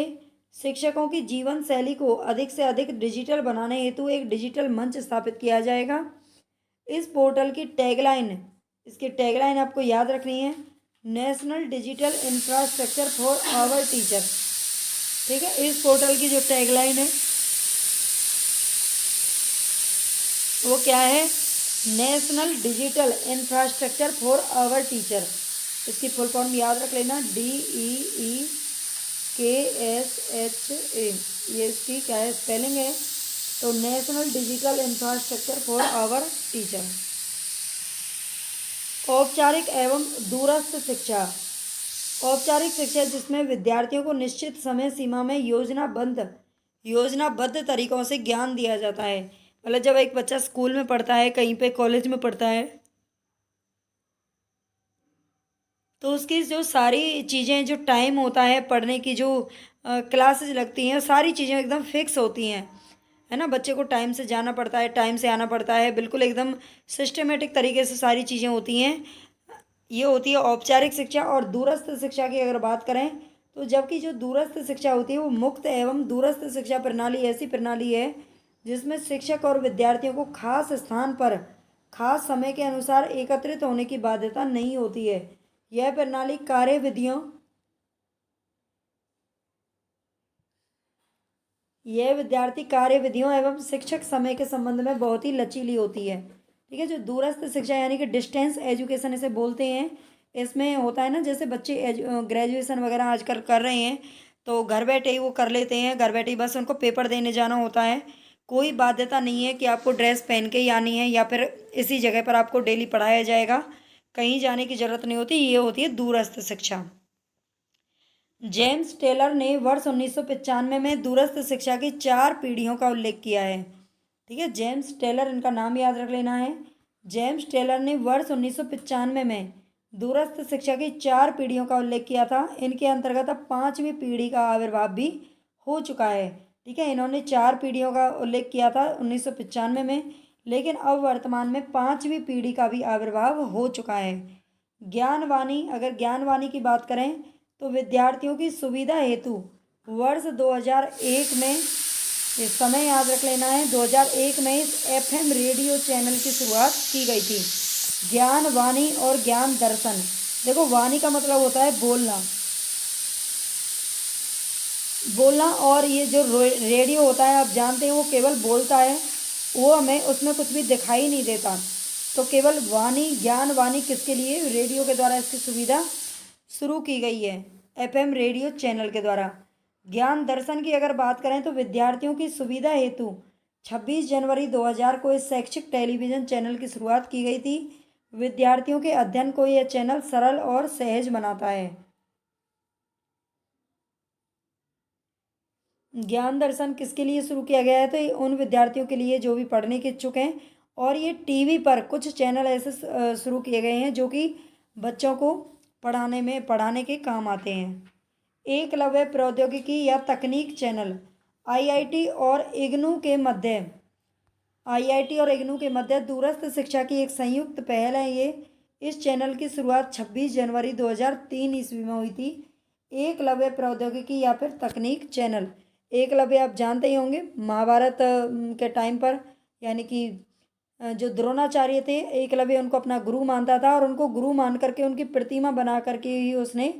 शिक्षकों की जीवन शैली को अधिक से अधिक डिजिटल बनाने हेतु एक डिजिटल मंच स्थापित किया जाएगा। इस पोर्टल की टैगलाइन आपको याद रखनी है, national digital infrastructure for our teacher. ठीक है, इस पोर्टल की जो टैगलाइन है वो क्या है? National digital infrastructure for our teacher. इसकी फुल फॉर्म याद रख लेना, DEEKSHA। ये इसकी क्या है स्पेलिंग है? तो national digital infrastructure for our teacher. औपचारिक एवं दूरस्थ शिक्षा। औपचारिक शिक्षा जिसमें विद्यार्थियों को निश्चित समय सीमा में योजनाबद्ध तरीकों से ज्ञान दिया जाता है। मतलब जब एक बच्चा स्कूल में पढ़ता है, कहीं पे कॉलेज में पढ़ता है, तो उसकी जो सारी चीज़ें, जो टाइम होता है पढ़ने की, जो क्लासेज लगती हैं, सारी चीज़ें एकदम फिक्स होती हैं, है ना। बच्चे को टाइम से जाना पड़ता है, टाइम से आना पड़ता है, बिल्कुल एकदम सिस्टमेटिक तरीके से सारी चीज़ें होती हैं। ये होती है औपचारिक शिक्षा। और दूरस्थ शिक्षा की अगर बात करें तो जबकि जो दूरस्थ शिक्षा होती है वो मुक्त एवं दूरस्थ शिक्षा प्रणाली ऐसी प्रणाली है जिसमें शिक्षक और विद्यार्थियों को खास स्थान पर खास समय के अनुसार एकत्रित होने की बाध्यता नहीं होती है। यह प्रणाली विद्यार्थी कार्य विधियों एवं शिक्षक समय के संबंध में बहुत ही लचीली होती है। ठीक है, जो दूरस्थ शिक्षा यानी कि डिस्टेंस एजुकेशन इसे बोलते हैं, इसमें होता है ना, जैसे बच्चे ग्रेजुएशन वगैरह आजकल कर रहे हैं तो घर बैठे ही वो कर लेते हैं। घर बैठे ही बस उनको पेपर देने जाना होता है। कोई बाध्यता नहीं है कि आपको ड्रेस पहन के ही आनी है या फिर इसी जगह पर आपको डेली पढ़ाया जाएगा, कहीं जाने की ज़रूरत नहीं होती। ये होती है दूरस्थ शिक्षा। जेम्स टेलर ने वर्ष 1995 में दूरस्थ शिक्षा की 4 पीढ़ियों का उल्लेख किया है। ठीक है, जेम्स टेलर, इनका नाम याद रख लेना है। जेम्स टेलर ने वर्ष 1995 में दूरस्थ शिक्षा की 4 पीढ़ियों का उल्लेख किया था। इनके अंतर्गत अब 5वीं पीढ़ी का आविर्भाव भी हो चुका है। ठीक है, इन्होंने 4 पीढ़ियों का उल्लेख किया था 1995 में, लेकिन अब वर्तमान में 5वीं पीढ़ी का भी आविर्भाव हो चुका है। ज्ञानवाणी, अगर ज्ञानवाणी की बात करें तो विद्यार्थियों की सुविधा हेतु वर्ष 2001 में, ये समय याद रख लेना है, 2001 में इस FM रेडियो चैनल की शुरुआत की गई थी। ज्ञान वाणी और ज्ञान दर्शन। देखो, वाणी का मतलब होता है बोलना, और ये जो रेडियो होता है आप जानते हैं वो केवल बोलता है, वो हमें उसमें कुछ भी दिखाई नहीं देता। तो केवल वाणी, ज्ञान वाणी किसके लिए? रेडियो के द्वारा इसकी सुविधा शुरू की गई है, FM रेडियो चैनल के द्वारा। ज्ञान दर्शन की अगर बात करें तो विद्यार्थियों की सुविधा हेतु 26 जनवरी 2000 को इस शैक्षिक टेलीविज़न चैनल की शुरुआत की गई थी। विद्यार्थियों के अध्ययन को यह चैनल सरल और सहज बनाता है। ज्ञान दर्शन किसके लिए शुरू किया गया है? तो ये उन विद्यार्थियों के लिए जो भी पढ़ने के इच्छुक हैं। और ये टीवी पर कुछ चैनल ऐसे शुरू किए गए हैं जो कि बच्चों को पढ़ाने के काम आते हैं। एकलव्य प्रौद्योगिकी या तकनीक चैनल आईआईटी और इग्नू के मध्य दूरस्थ शिक्षा की एक संयुक्त पहल है ये। इस चैनल की शुरुआत 26 जनवरी 2003 ईस्वी में हुई थी। एकलव्य प्रौद्योगिकी या फिर तकनीक चैनल। एकलव्य आप जानते ही होंगे, महाभारत के टाइम पर, यानी कि जो द्रोणाचार्य थे, एकलव्य उनको अपना गुरु मानता था और उनको गुरु मान करके उनकी प्रतिमा बना करके ही उसने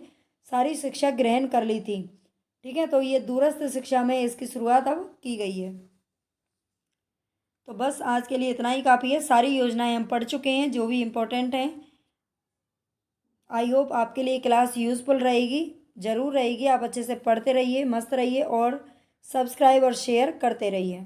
सारी शिक्षा ग्रहण कर ली थी। ठीक है, तो ये दूरस्थ शिक्षा में इसकी शुरुआत अब की गई है। तो बस आज के लिए इतना ही काफ़ी है। सारी योजनाएं हम पढ़ चुके हैं जो भी इम्पोर्टेंट हैं। आई होप आपके लिए क्लास यूज़फुल रहेगी, ज़रूर रहेगी। आप अच्छे से पढ़ते रहिए, मस्त रहिए और सब्सक्राइब और शेयर करते रहिए।